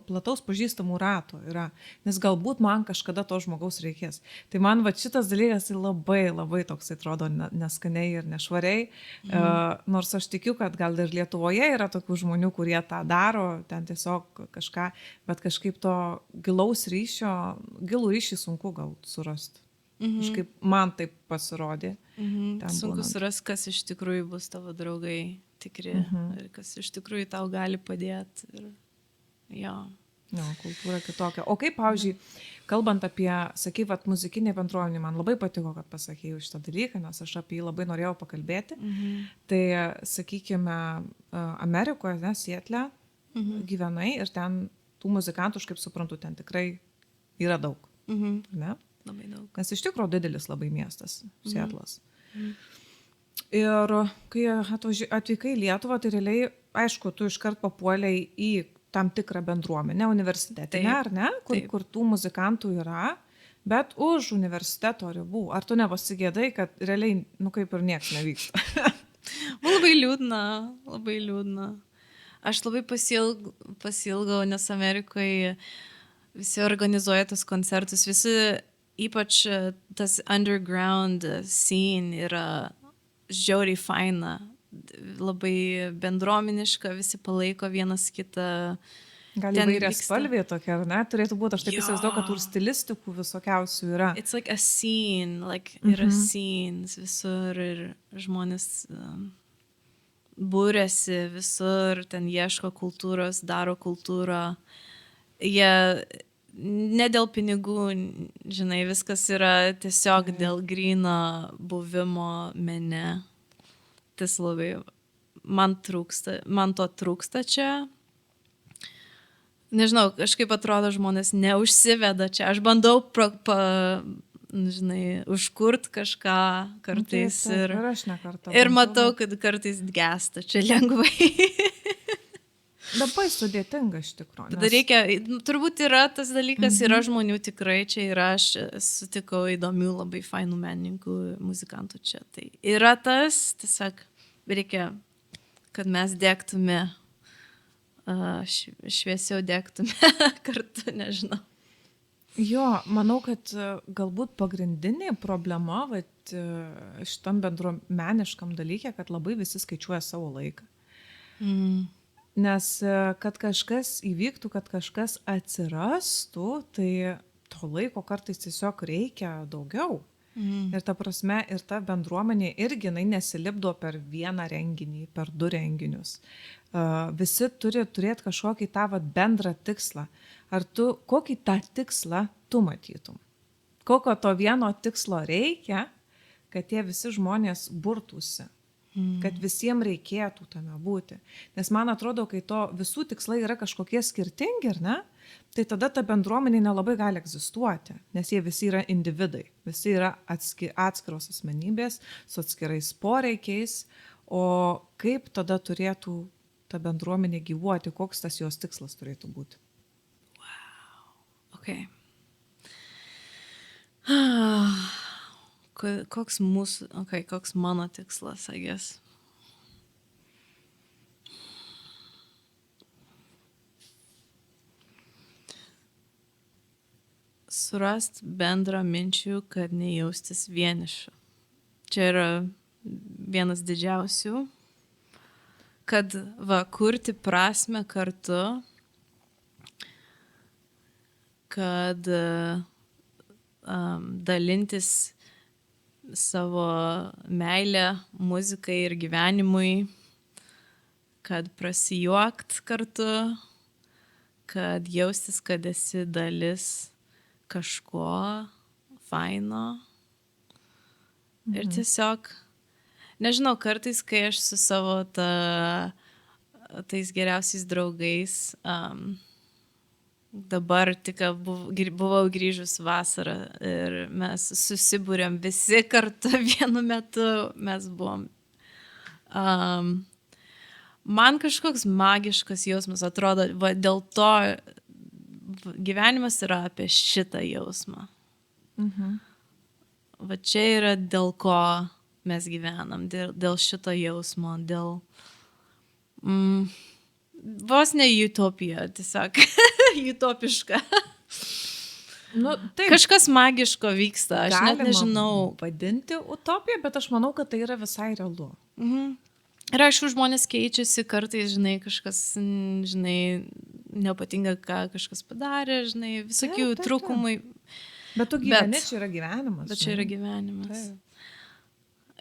plataus pažįstamų rato yra, nes galbūt man kažkada to žmogaus reikės. Tai man va šitas dalykas labai, labai toks atrodo neskaniai ir nešvariai, nors aš tikiu, kad gal ir Lietuvoje yra tokių žmonių, kurie tą daro, ten tiesiog kažką, bet kažkaip to gilų ryšį sunku gal surasti. Kažkaip man taip pasirodė. Sunku surasti, kas iš tikrųjų bus tavo draugai tikri ir kas iš tikrųjų tau gali padėti. Jo, kultūra kitokia. O kaip, pavyzdžiui, kalbant apie, sakai, muzikinė bendruomenė, man labai patiko, kad pasakėjau šitą dalyką, nes aš apie jį labai norėjau pakalbėti. Tai, sakykime, Amerikoje, Sietle gyvenai ir ten tų muzikantų, aš kaip suprantu, ten tikrai yra daug. Ne? Labai daug. Nes iš tikrųjų didelis labai miestas, Sietlas. Ir kai atvykai į Lietuvą, tai realiai, aišku, tu iškart papuoliai į tam tikrą bendruomenę, universitetinę, ar ne? Kur tų muzikantų yra, bet už universiteto ribų. Ar tu nepasigėdai, kad realiai, kaip ir nieks nevyksta? Man labai liūdna. Aš labai pasilgau, nes Amerikoje visi organizuoja tas koncertus, ypač tas underground scene yra žiauriai faina, labai bendruomeniška, visi palaiko vienas kitą. Gal įvairias spalvė tokia, ar ne? Turėtų būti, aš taip įsivaizduoju, kad tų stilistikų visokiausių yra. It's like a scene, yra scenes visur ir žmonės būrėsi visur, ten ieško kultūros, daro kultūrą. Jie ne dėl pinigų, žinai, viskas yra tiesiog dėl gryno buvimo mene. Tas labai, man to trūksta čia. Nežinau, kažkaip atrodo žmonės neužsiveda čia. Aš bandau, žinai, užkurt kažką kartais ir aš nekartą. Ir matau, kad kartais gęsta čia lengvai. labai sudėtinga iš tikrųjų. Tada reikia, turbūt yra tas dalykas, yra žmonių tikrai čia ir aš sutikau įdomių, labai fainų menininkų, muzikantų čia. Tai yra tas, tiesiog reikia, kad mes degtume, šviesiau degtume kartu, nežinau. Jo, manau, kad galbūt pagrindinė problema šitam bendruomeniškam dalykė, kad labai visi skaičiuoja savo laiką. Nes kad kažkas įvyktų, kad kažkas atsirastų, tai to laiko kartais tiesiog reikia daugiau. Ir ta prasme, ir ta bendruomenė irgi nesilipdo per vieną renginį, per 2 renginius. Visi turi turėti kažkokį tą bendrą tikslą. Ar kokį tą tikslą tu matytum? Kokio to vieno tikslo reikia, kad tie visi žmonės burtųsi? Kad visiems reikėtų tame būti. Nes man atrodo, kai to visų tikslai yra kažkokie skirtingi, ar ne, tai tada ta bendruomenė nelabai gali egzistuoti, nes jie visi yra individai, visi yra atskiros asmenybės su atskirais poreikiais, o kaip tada turėtų ta bendruomenė gyvuoti, koks tas jos tikslas turėtų būti. Wow. Okay. Koks mano tikslas, I guess. Surast bendrą minčių, kad nejaustis vienišu. Čia yra vienas didžiausių, kad kurti prasmę kartu, kad dalintis savo meilę muzikai ir gyvenimui, kad prasijuokt kartu, kad jaustis, kad esi dalis kažko faino. Ir tiesiog, nežinau, kartais, kai aš su savo tais geriausiais draugais, dabar tik buvau grįžus vasarą ir mes susibūrėm visi kartu vienu metu, mes buvom. Man kažkoks magiškas jausmas atrodo, dėl to gyvenimas yra apie šitą jausmą. Čia yra dėl ko mes gyvenam, dėl šito jausmo, dėl vos ne utopija, tiesiog utopiška. Taip, kažkas magiško vyksta, aš net nežinau. Vadinti utopiją, bet aš manau, kad tai yra visai realu. Ir aišku, žmonės keičiasi, kartais, kažkas, nepatinka, ką kažkas padarė, visokių trūkumai. Bet tu gyveni, čia yra gyvenimas. Bet čia yra gyvenimas.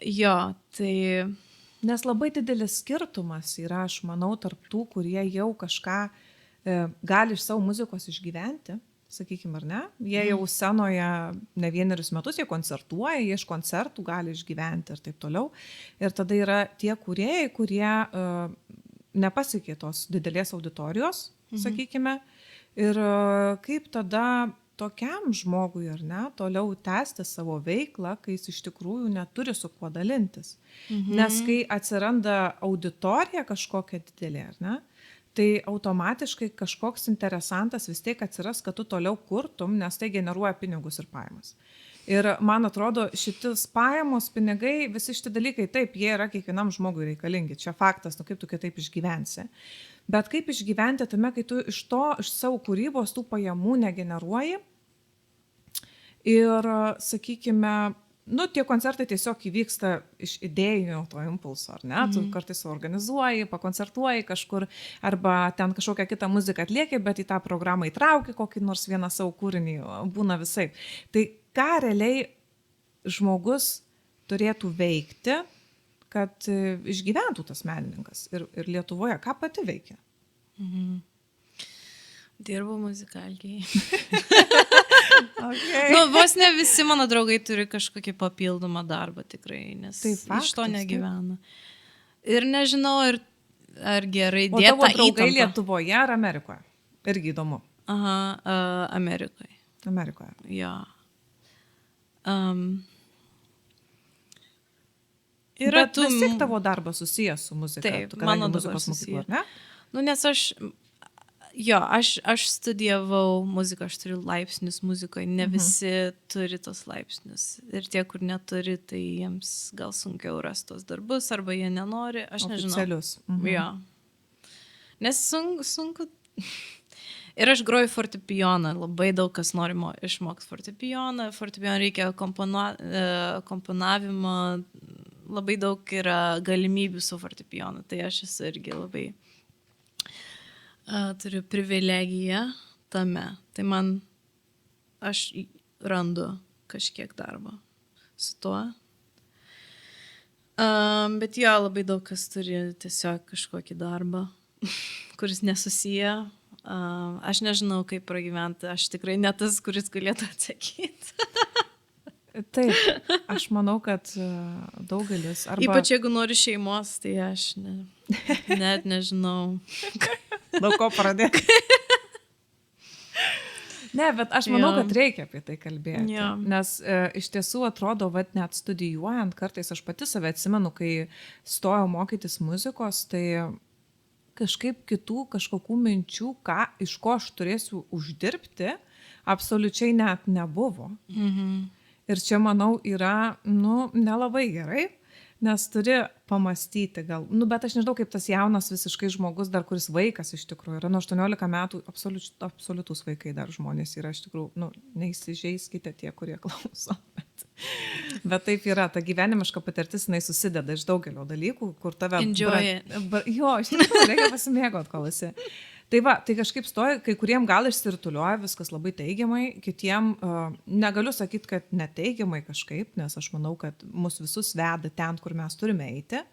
Jo, tai... Nes labai didelis skirtumas yra, aš manau, tarp tų, kurie jau kažką gali iš savo muzikos išgyventi, sakykime, ar ne? Jie jau scenoje ne 1 metus, jie koncertuoja, jie iš koncertų gali išgyventi ir taip toliau. Ir tada yra tie kūrėjai, kurie nepasiekė tos didelės auditorijos, sakykime, ir kaip tada tokiam žmogui, ar ne, toliau tęsti savo veiklą, kai jis iš tikrųjų neturi su kuo dalintis. Nes kai atsiranda auditorija kažkokia didelė, ar ne, tai automatiškai kažkoks interesantas vis tiek atsiras, kad tu toliau kurtum, nes tai generuoja pinigus ir pajamas. Ir man atrodo, šitis pajamos, pinigai, visi šitie dalykai, taip, jie yra kiekvienam žmogui reikalingi. Čia faktas, kaip tu kitaip išgyvensi. Bet kaip išgyventi tame, kai tu iš savo kūrybos tų pajamų negeneruoji. Ir, sakykime, tie koncertai tiesiog įvyksta iš idėjinio to impulso, ar ne? Tu kartais organizuoji, pakoncertuoji kažkur, arba ten kažkokią kitą muziką atlieki, bet į tą programą įtrauki kokį nors vieną savo kūrinį, būna visai. Tai ką realiai žmogus turėtų veikti, kad išgyventų tas menininkas ir Lietuvoje, ką pati veikia? Dirbu muzikalkiai. Okay. Vos ne visi mano draugai turi kažkokį papildomą darbą tikrai, nes iš to negyvena. Ir nežinau, ar gerai dėta įtampa. O tavo draugai Lietuvoje ar Amerikoje? Irgi įdomu. Amerikoje. Amerikoje. Jo. Bet vis tiek tavo darbas susijęs su muzika. Taip, tu kadangi mano muzikos mokykla, ne? Nu, nes aš studijavau muziką, aš turiu laipsnius muzikoje, ne visi turi tos laipsnius. Ir tie, kur neturi, tai jiems gal sunkiau rasti tos darbus, arba jie nenori, aš nežinau. Oficialius. Jo. Nes sunku. Ir aš groju fortepijoną, labai daug kas nori išmokti fortepijoną, reikia komponavimo, labai daug yra galimybių su fortepijonu, tai aš esu irgi labai turiu privilegiją tame, tai aš randu kažkiek darbo su tuo. Bet jo, labai daug kas turi tiesiog kažkokį darbą, kuris nesusiję. Aš nežinau, kaip pragyventi, aš tikrai ne tas, kuris galėtų atsakyti. Taip, aš manau, kad daugelis. Ypač jeigu nori šeimos, tai aš net nežinau. Daug ko pradėti. Ne, bet aš manau, kad reikia apie tai kalbėti. Jo. Nes iš tiesų atrodo, net studijuojant, kartais aš pati save atsimenu, kai stojau mokytis muzikos, tai kažkaip kažkokių minčių, iš ko aš turėsiu uždirbti, absoliučiai net nebuvo. Ir čia, manau, yra, nelabai gerai, nes turi pamastyti gal. Bet aš nežinau, kaip tas jaunas visiškai žmogus, dar kuris vaikas iš tikrųjų yra, nuo 18 metų absoliutus vaikai dar žmonės yra iš tikrųjų, neįsižeiskite tie, kurie klauso. Bet taip yra, ta gyvenimiška patirtis, jinai susideda iš daugelio dalykų, kur tave... Enjoy. Jo, iš tikrųjų, reikia pasimėgot, kol esi. Tai va, tai kažkaip stoja, kai kuriem gal išsirituliuoja viskas labai teigiamai, kitiem negaliu sakyti, kad neteigiamai kažkaip, nes aš manau, kad mus visus veda ten, kur mes turime eiti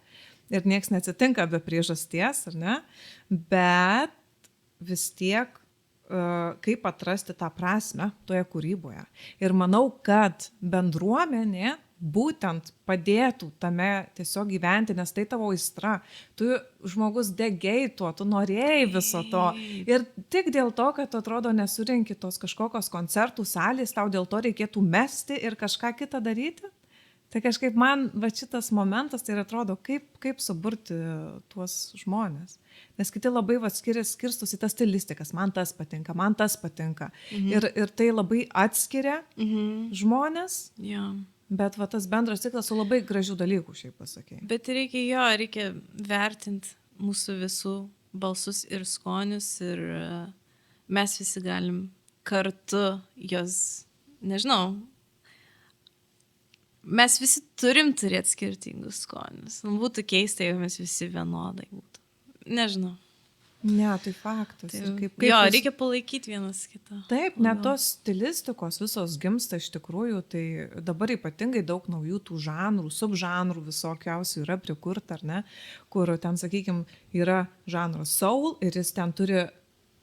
ir nieks neatsitinka be priežasties, ar ne? Bet vis tiek kaip atrasti tą prasmę toje kūryboje. Ir manau, kad bendruomenė būtent padėtų tame tiesiog gyventi, nes tai tavo aistra. Tu žmogus degei tuo, tu norėjai viso to. Ir tik dėl to, kad atrodo nesurinki tos kažkokios koncertų salės, tau dėl to reikėtų mesti ir kažką kitą daryti. Tai kažkaip man šitas momentas, tai atrodo, kaip suburti tuos žmonės. Nes kiti labai skirstus į tas stilistikas, man tas patinka. Ir tai labai atskiria žmonės. Yeah. Bet tas bendras ciklas su labai gražių dalykų, šiaip pasakė. Bet reikia vertinti mūsų visų balsus ir skonius ir mes visi galim kartu jos, nežinau, mes visi turim turėti skirtingus skonius. Būtų keista, jeigu mes visi vienodai būtų. Nežinau. Ne, tai faktas. Reikia palaikyti vienas kitą. Taip, net tos stilistikos visos gimsta iš tikrųjų, tai dabar ypatingai daug naujų tų žanrų, subžanrų visokiausių yra prikurta, ar ne, kur ten, sakykime, yra žanras soul ir jis ten turi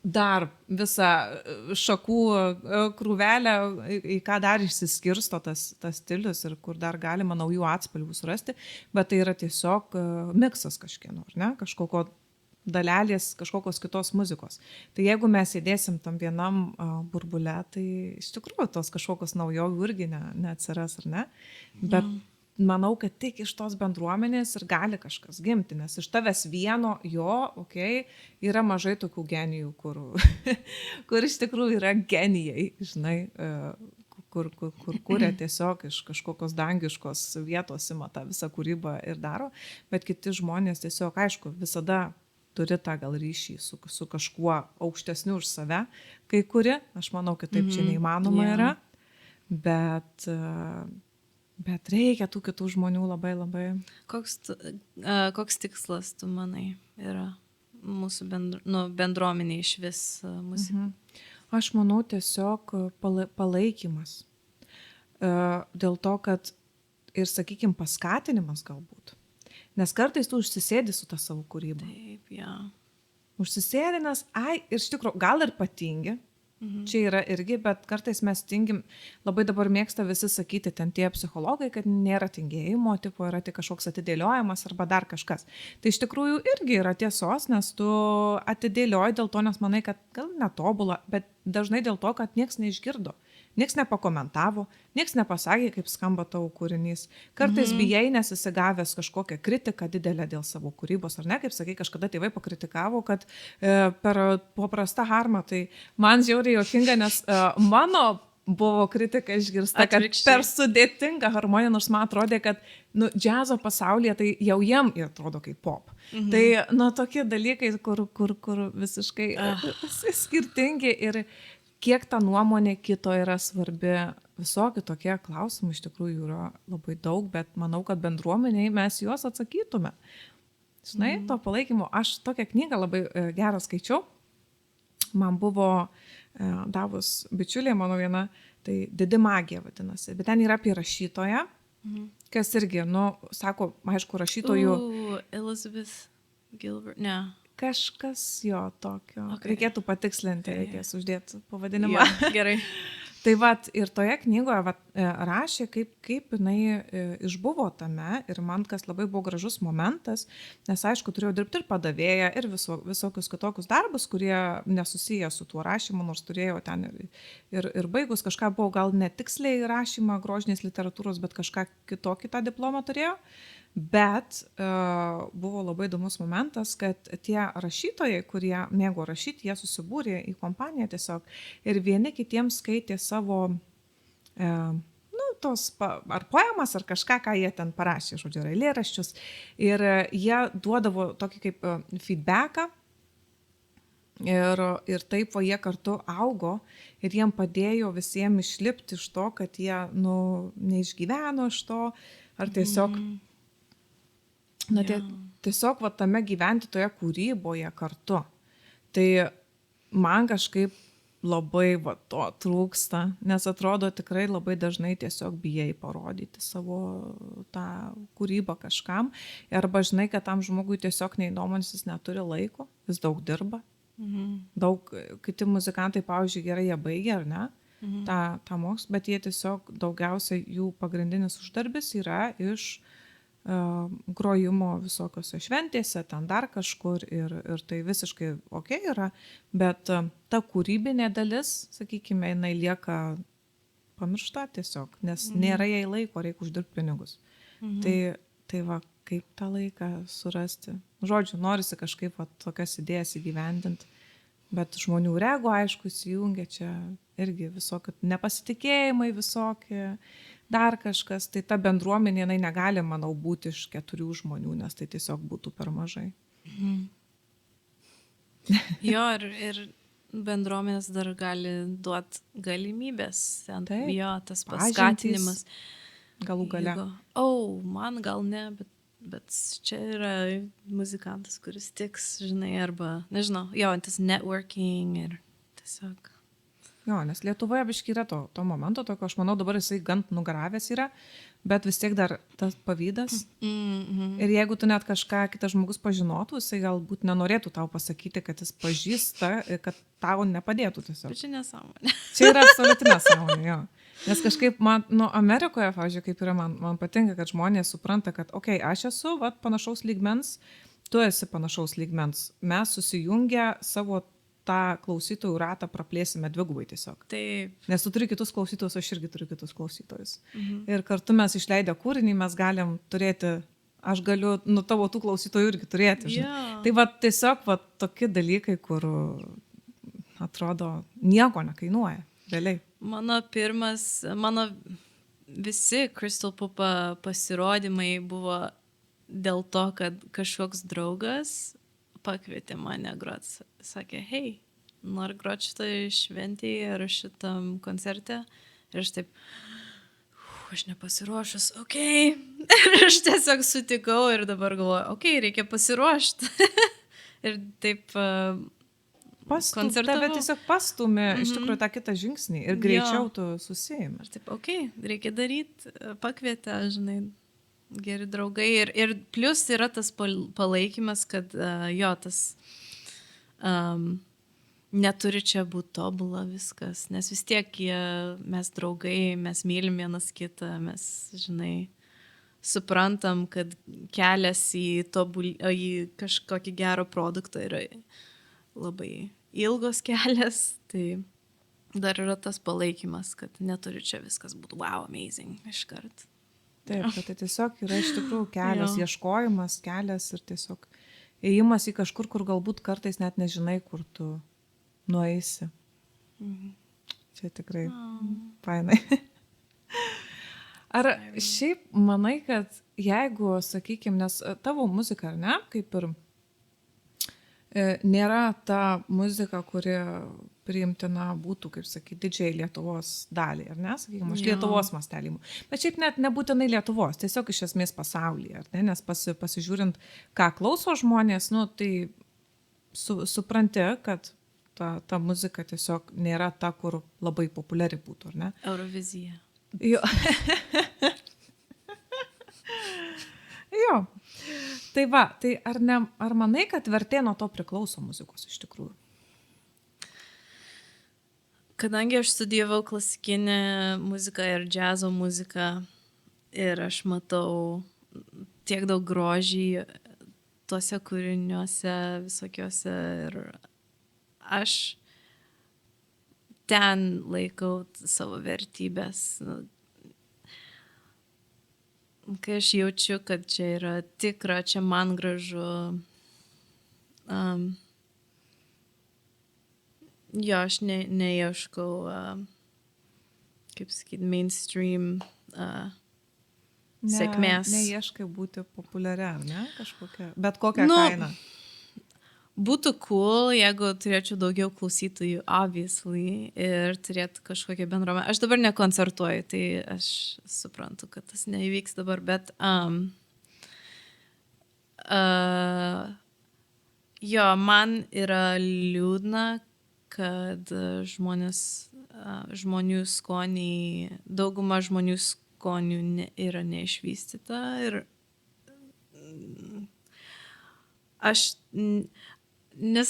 dar visą šakų krūvelę, į ką dar išsiskirsto tas stilius ir kur dar galima naujų atspalvių surasti, bet tai yra tiesiog miksas kažkieno, ar ne, kažkokio dalelės kažkokios kitos muzikos. Tai jeigu mes sėdėsim tam vienam burbule, tai iš tikrųjų tos kažkokios naujovių irgi neatsiras, ar ne? Bet manau, kad tik iš tos bendruomenės ir gali kažkas gimti, nes iš tavęs vieno yra mažai tokių genijų, kur iš tikrųjų yra genijai, žinai, kur kuria tiesiog iš kažkokios dangiškos vietos ima tą visą kūrybą ir daro, bet kiti žmonės tiesiog, aišku, visada turi tą gal ryšį su kažkuo aukštesniu už save, kai kuri, aš manau, kad taip čia neįmanoma yra, bet reikia tų kitų žmonių labai labai. Koks tikslas, tu manai, yra mūsų bendruomenė iš vis muzika? Aš manau tiesiog palaikymas. Dėl to, kad ir, sakykime, paskatinimas galbūt. Nes kartais tu užsisėdi su tą savo kūrybą. Taip, ja. Užsisėdi, nes, ir iš tikrųjų, gal ir patingi, čia yra irgi, bet kartais mes tingim, labai dabar mėgsta visi sakyti, ten tie psichologai, kad nėra tingėjimo, tipo yra tik kažkoks atidėliojimas arba dar kažkas. Tai iš tikrųjų irgi yra tiesos, nes tu atidėlioji dėl to, nes manai, kad gal netobula, bet dažnai dėl to, kad nieks neišgirdo. Niekas nepakomentavo, niekas nepasakė, kaip skamba tavo kūrinys. Kartais bijai, nes esi gavęs kažkokią kritiką didelę dėl savo kūrybos, ar ne, kaip sakai, kažkada tėvai pakritikavo, kad per paprastą harmą, tai man žiauriai juokinga, nes mano buvo kritika išgirsta, kad per sudėtinga harmonija, nors man atrodė, kad džiazo pasaulyje tai jau jiem atrodo kaip pop. Tai tokie dalykai, kur visiškai skirtingi ir kiek ta nuomonė kito yra svarbi, visokie tokie klausimai iš tikrųjų yra labai daug, bet manau, kad bendruomeniai mes juos atsakytume. Žinai, to palaikymo. Aš tokią knygą labai gerą skaičiau. Man buvo davus bičiulė mano viena, tai Didi magija vadinasi. Bet ten yra apie rašytoją, kas irgi, sako, aišku, rašytojų. Elizabeth Gilbert, ne. Kažkas jo tokio. Okay. Reikėtų patikslinti, reikės uždėti pavadinimą. Jo, gerai. Tai vat, ir toje knygoje rašė, kaip jinai išbuvo tame, ir man kas labai buvo gražus momentas, nes aišku, turėjau dirbti ir padavėją, ir visokius kitokius darbus, kurie nesusiję su tuo rašymu, nors turėjau ten ir baigus kažką, buvo gal netiksliai rašymą grožinės literatūros, bet kažką kitokį tą diplomą turėjau. Bet buvo labai įdomus momentas, kad tie rašytojai, kurie mėgo rašyti, jie susibūrė į kompaniją tiesiog ir vieni kitiems skaitė savo tos ar poemas, ar kažką, ką jie ten parašė, žodžiu, eilėraščius. Ir jie duodavo tokį kaip feedbacką ir taip jie kartu augo ir jiem padėjo visiems išlipti iš to, kad jie neišgyveno iš to, ar tiesiog tiesiog tame gyventi toje kūryboje kartu. Tai man kažkaip labai to trūksta, nes atrodo tikrai labai dažnai tiesiog bijai parodyti savo tą kūrybą kažkam. Arba žinai, kad tam žmogui tiesiog neįdomu, nes jis neturi laiko, jis daug dirba. Daug kiti muzikantai, pavyzdžiui, gerai jie baigia, ar ne? tą mokslą, bet jie tiesiog daugiausiai jų pagrindinis uždarbis yra iš grojimo visokiose šventėse, ten dar kažkur ir tai visiškai ok yra, bet ta kūrybinė dalis, sakykime, jinai lieka pamiršta tiesiog, nes nėra jai laiko, reikia uždirbti pinigus. Tai va, kaip tą laiką surasti. Žodžiu, norisi kažkaip tokias idėjas įgyvendinti, bet žmonių rego, aišku, įsijungia čia irgi visokie nepasitikėjimai visokie, dar kažkas, tai ta bendruomenė, jinai negali, manau, būti iš 4 žmonių, nes tai tiesiog būtų per mažai. Jo, ir bendruomenės dar gali duoti galimybės. Taip, jo, tas paskatinimas. Galų gale. Man gal ne, bet čia yra muzikantas, kuris tiks, žinai, arba, nežinau, jo, tas networking ir tiesiog. Jo, nes Lietuvoje biškai yra to momento, tokio, aš manau, dabar jisai gan nugaravęs yra, bet vis tiek dar tas pavydas. Ir jeigu tu net kažką kitas žmogus pažinotų, jisai galbūt nenorėtų tau pasakyti, kad jis pažįsta, kad tau nepadėtų tiesiog. Bet čia nesąmonė. Čia yra absoliuti nesąmonė, jo. Nes kažkaip man, Amerikoje, pavyzdžiui, kaip yra, man patinka, kad žmonės supranta, kad, aš esu panašaus lygmens, tu esi panašaus lygmens. Mes susijungę savo tą klausytojų ratą praplėsime dvigubai tiesiog. Taip. Nes tu turi kitus klausytojus, aš irgi turiu kitus klausytojus. Ir kartu mes išleidę kūrinį, mes galim turėti, aš galiu, tavo tų klausytojų irgi turėti. Yeah. Tai tiesiog tokie dalykai, kur atrodo nieko nekainuoja, realiai. Mano visi Crystal Pupa pasirodymai buvo dėl to, kad kažkoks draugas pakvietė mane grot, sakė, hei, nori grot šitoj šventėje ar šitam koncerte? Ir aš taip, aš nepasiruošus, ir aš tiesiog sutikau ir dabar galvoju, reikia pasiruošti. Ir taip koncertavau. Bet tiesiog pastumė iš tikrųjų tą kitą žingsnį ir greičiau tu susijimi. Aš taip, reikia daryti, pakvietė, žinai, geri draugai ir plus yra tas palaikymas, kad tas neturi čia būti tobula viskas, nes vis tiek mes draugai, mes mylim vienas kitą, mes, žinai, suprantam, kad kelias į kažkokį gerą produktą yra labai ilgos kelias, tai dar yra tas palaikymas, kad neturi čia viskas būtų wow, amazing iškart. Taip, kad tai tiesiog yra iš tikrųjų kelias, Jo. ieškojimas, kelias ir tiesiog ėjimas į kažkur, kur galbūt kartais net nežinai, kur tu nueisi. Čia tikrai fainai. Ar šiaip manai, kad jeigu, sakykime, nes tavo muzika, ar ne, kaip ir nėra ta muzika, kuri priimtina būtų, kaip sakyti, didžiai Lietuvos dalį, ar ne, sakykime, aš Lietuvos mastelį. Bet šiaip net nebūtinai Lietuvos, tiesiog iš esmės pasaulyje, ar ne, nes pasižiūrint, ką klauso žmonės, nu, tai supranti, kad ta muzika tiesiog nėra ta, kur labai populiari būtų, ar ne? Eurovizija. Jo. Jo. Tai va, tai ar manai, kad vertė nuo to priklauso muzikos iš tikrųjų? Kadangi aš studijavau klasikinę muziką ir džiazo muziką ir aš matau tiek daug grožį tuose kūriniuose visokiuose ir aš ten laikau savo vertybės. Kai aš jaučiu, kad čia yra tikra, čia man gražu. Jo, aš neieškau, kaip sakyti, mainstream sėkmės. Neieškai būti populiaria, ne? Kažkokia, bet kokią kainą. Būtų cool, jeigu turėčiau daugiau klausytojų, obviously, ir turėtų kažkokią bendruomenę. Aš dabar nekoncertuoju, tai aš suprantu, kad tas neįvyks dabar, bet jo, man yra liūdna, kad žmonių skoniai, dauguma žmonių skonių yra neišvystyta ir aš nes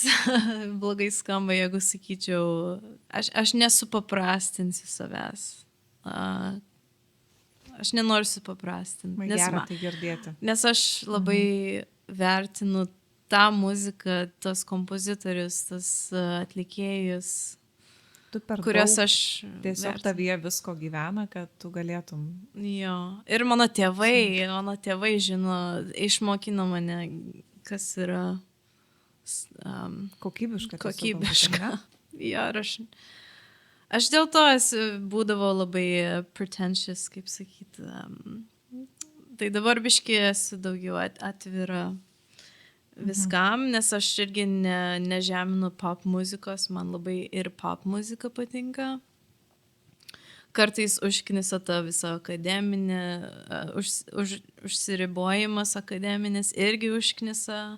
blogai skamba, jeigu sakyčiau, aš nesupaprastinsiu savęs. Aš nenoriu supaprastinti. Gera tai girdėti. Nes aš labai vertinu tą muziką, tos kompozitorius, tos atlikėjus, kuriuos aš tiesiog tavyje visko gyvena, kad tu galėtum. Jo. Ir mano tėvai žino, išmokino mane, kas yra kokybiška. Jo, ir aš dėl to būdavau labai pretentious, kaip sakyti. Tai dabar biški esu daugiau atvira viskam, nes aš irgi nežeminu pop muzikos, man labai ir pop muzika patinka. Kartais užknisa ta visa akademinė, užsiribojimas akademinis irgi užknisa.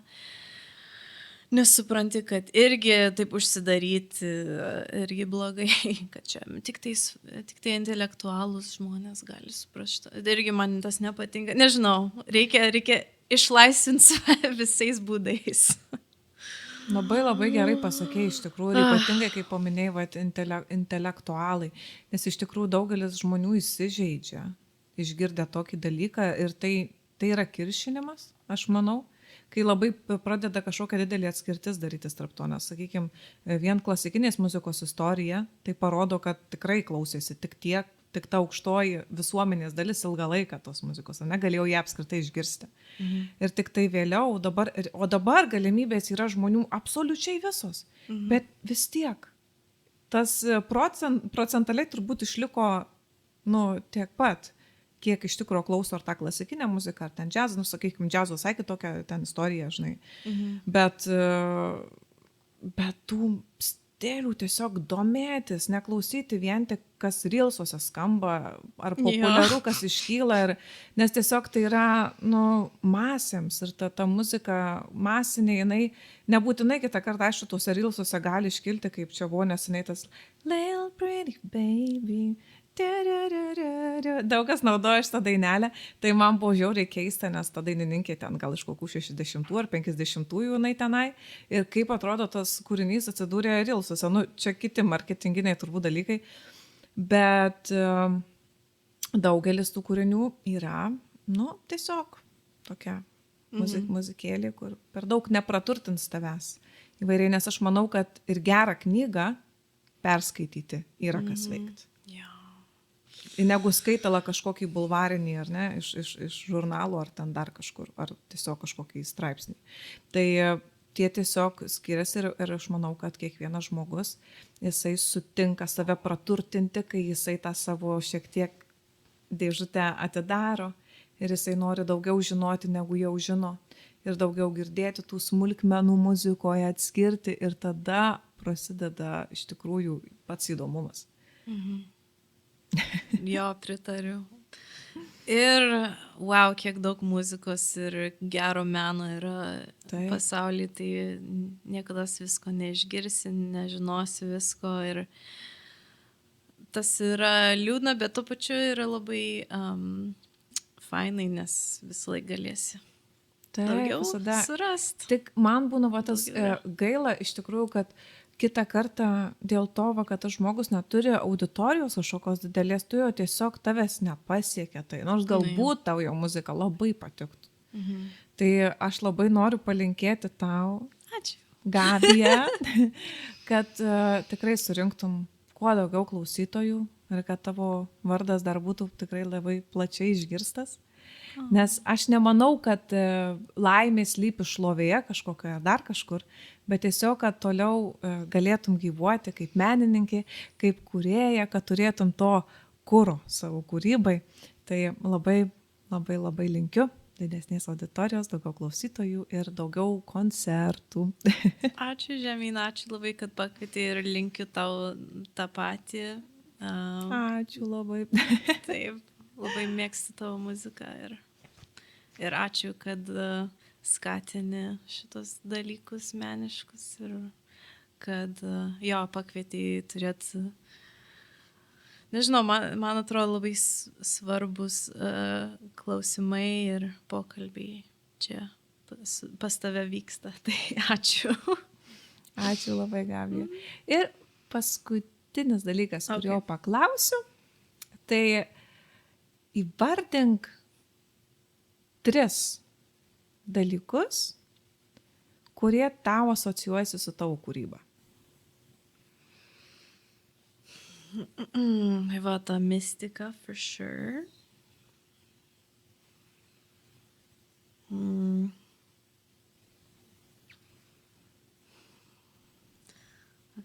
Nesupranti, kad irgi taip užsidaryti irgi blogai, kad čia tik tai intelektualūs žmonės gali suprasti. Irgi man tas nepatinka. Nežinau, reikia išlaisvinti visais būdais. Labai gerai pasakei iš tikrųjų, ir ypatingai, kaip paminėjai, intelektualai, nes iš tikrųjų daugelis žmonių įsižeidžia, išgirdę tokį dalyką ir tai yra kiršinimas, aš manau. Kai labai pradeda kažkokia didelė atskirtis darytis tarp to, nes, sakykime, vien klasikinės muzikos istorija, tai parodo, kad tikrai klausėsi tik ta aukštoji visuomenės dalis ilgą laiką tos muzikos, negalėjau ją apskritai išgirsti. Ir tik tai vėliau, o dabar galimybės yra žmonių absoliučiai visos, bet vis tiek tas procentaliai turbūt išliko, tiek pat, kiek iš tikrųjų klauso ar tą klasikinę muziką, ar ten džiazą, sakykime, džiazo visai kitokia ten istorija, žinai. Bet tų stilių tiesiog domėtis, neklausyti vien tik, kas reelsuose skamba, ar populiaru, kas iškyla, nes tiesiog tai yra, masėms ir ta muzika masinė, jinai nebūtinai kitą kartą, aišku, tuose reelsuose gali iškilti, kaip čia buvo neseniai tas Little Pretty Baby. Daug kas naudoja šitą dainelę, tai man buvo žiauriai keista, nes ta dainininkė ten gal iš kokių 60 ar 50-ųjų jinai tenai ir kaip atrodo tas kūrinys atsidūrė reelsuose, čia kiti marketinginiai turbūt dalykai, bet daugelis tų kūrinių yra, tiesiog tokia muzikėlė, kur per daug nepraturtins tavęs įvairiai, nes aš manau, kad ir gerą knygą perskaityti yra kas veikti. Jo. Negu skaitalą kažkokį bulvarinį, ar ne, iš žurnalų, ar ten dar kažkur, ar tiesiog kažkokį straipsnį. Tai tie tiesiog skiriasi ir aš manau, kad kiekvienas žmogus, jisai sutinka save praturtinti, kai jisai tą savo šiek tiek dėžutę atidaro ir jisai nori daugiau žinoti, negu jau žino, ir daugiau girdėti tų smulkmenų muzikoje, atskirti, ir tada prasideda iš tikrųjų pats įdomumas. Jo, pritariu. Ir wow, kiek daug muzikos ir gero meno yra pasaulyje, tai niekada visko neišgirsi, nežinosi visko, ir tas yra liūdna, bet tuo pačiu yra labai fainai, nes visą laiką galėsi daugiau surasti. Tik man būna tas gaila iš tikrųjų, kad kitą kartą dėl to, kad tas žmogus neturi auditorijos kažkokios didelės, tu jo tiesiog tavęs nepasiekia tai, nors galbūt tau jo muzika labai patiktų. Tai aš labai noriu palinkėti tau, Gabija, kad tikrai surinktum kuo daugiau klausytojų ir kad tavo vardas dar būtų tikrai labai plačiai išgirstas. Nes aš nemanau, kad laimė slypi šlovėje kažkokioje ar dar kažkur, bet tiesiog, kad toliau galėtum gyvuoti kaip menininkė, kaip kūrėja, kad turėtum to kuro savo kūrybai. Tai labai, labai, labai linkiu didesnės auditorijos, daugiau klausytojų ir daugiau koncertų. Ačiū, Žemyna, ačiū labai, kad pakvietei, ir linkiu tau tą patį. Ačiū labai. Taip. Labai mėgstu tavo muziką ir ačiū, kad skatini šitos dalykus meniškus ir kad jo pakvietei turėti, nežinau, man atrodo labai svarbus klausimai ir pokalbiai čia pas tave vyksta, tai ačiū. Ačiū labai, Gabija. Ir paskutinis dalykas, kurio paklausiu, tai įvardink 3 dalykus, kurie tau asocijuojasi su tavo kūryba. Va, ta mistika, for sure.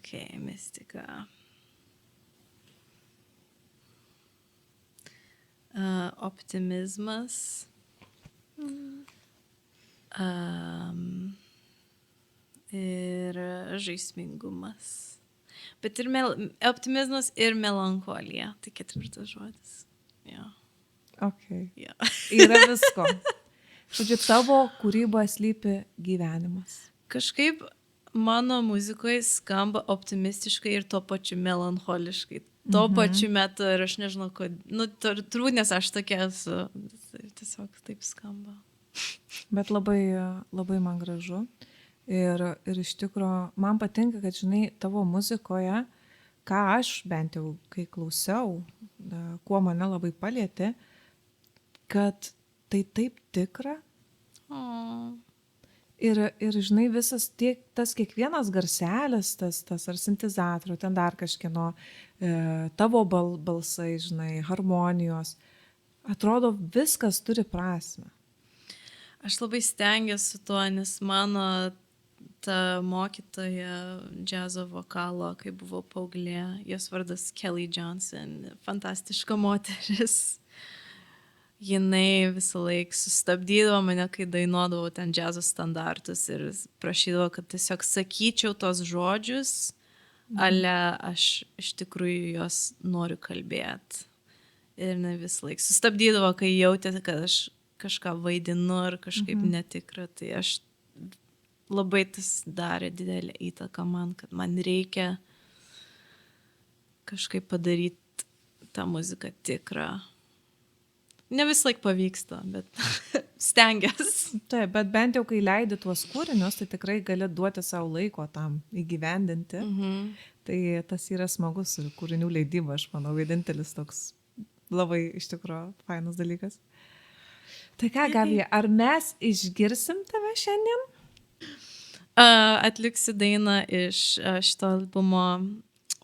Okay, mistika. Optimizmas. Ir žaismingumas. Bet ir optimizmas ir melancholija. Tai 4 žodis. Ja. Okay. Ja. Yra visko. Žodžiu, tavo kūryboje slypi gyvenimas. Kažkaip mano muzikoje skamba optimistiškai ir tuo pačiu melancholiškai. Tuo pačiu metu, ir aš nežinau, turbūt, nes aš tokia esu, tiesiog taip skamba. Bet labai, labai man gražu. Ir iš tikrųjų, man patinka, kad, žinai, tavo muzikoje, ką aš bent jau, kai klausiau, kuo mane labai palietė, kad tai taip tikra. Ir žinai, visas tas kiekvienas garselis, tas ar sintezatorių, ten dar kažkieno, tavo balsai, žinai, harmonijos, atrodo, viskas turi prasmę. Aš labai stengiuosi tuo, nes mano ta mokytoja džiazo vokalo, kai buvau paauglė, jos vardas Kelly Johnson, fantastiška moteris. Jinai visą laiką sustabdydavo mane, kai dainuodavau ten džiazo standartus ir prašydavo, kad tiesiog sakyčiau tos žodžius, ale aš iš tikrųjų jos noriu kalbėti. Ir jinai visą laiką sustabdydavo, kai jautė, kad aš kažką vaidinu ir kažkaip netikra. Tai aš labai tas darė didelę įtaką man, kad man reikia kažkaip padaryti tą muziką tikrą. Ne visą laiką pavyksta, bet stengiasi. Taip, bet bent jau kai leidi tuos kūrinius, tai tikrai gali duoti savo laiko tam įgyvendinti. Tai tas yra smagus ir kūrinių leidyba, aš manau, vienintelis toks labai iš tikrųjų fainas dalykas. Tai ką, Gabija, ar mes išgirsim tave šiandien? Atliksiu dainą iš šito albumo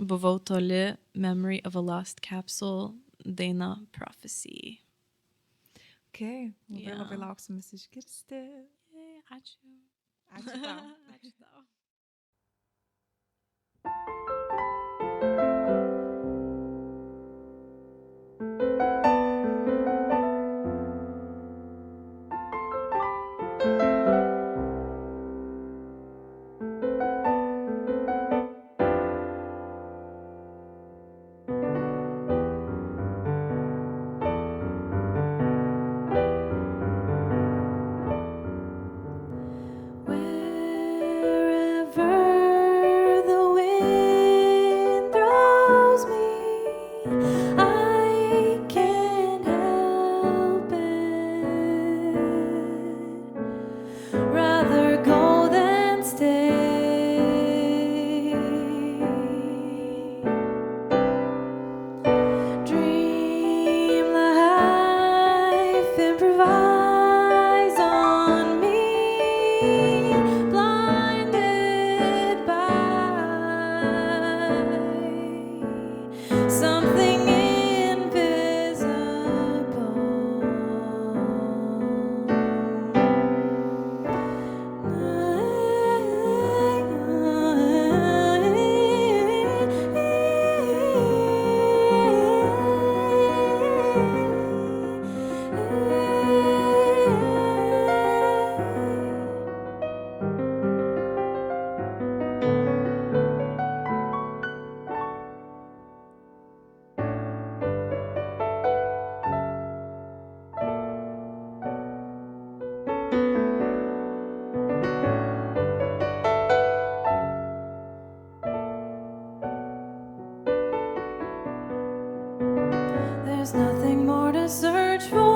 buvau toli, Memory of a Lost Capsule, daina Prophecy. Okay, labai Jo. labai lauksim visi išgirsti. Ačiū. Ačiū tau. Ačiū tau. Wherever the wind throws me, I can't help it. Rather go than stay. Dream life, improvise on me, blinded by something There's nothing more to search for.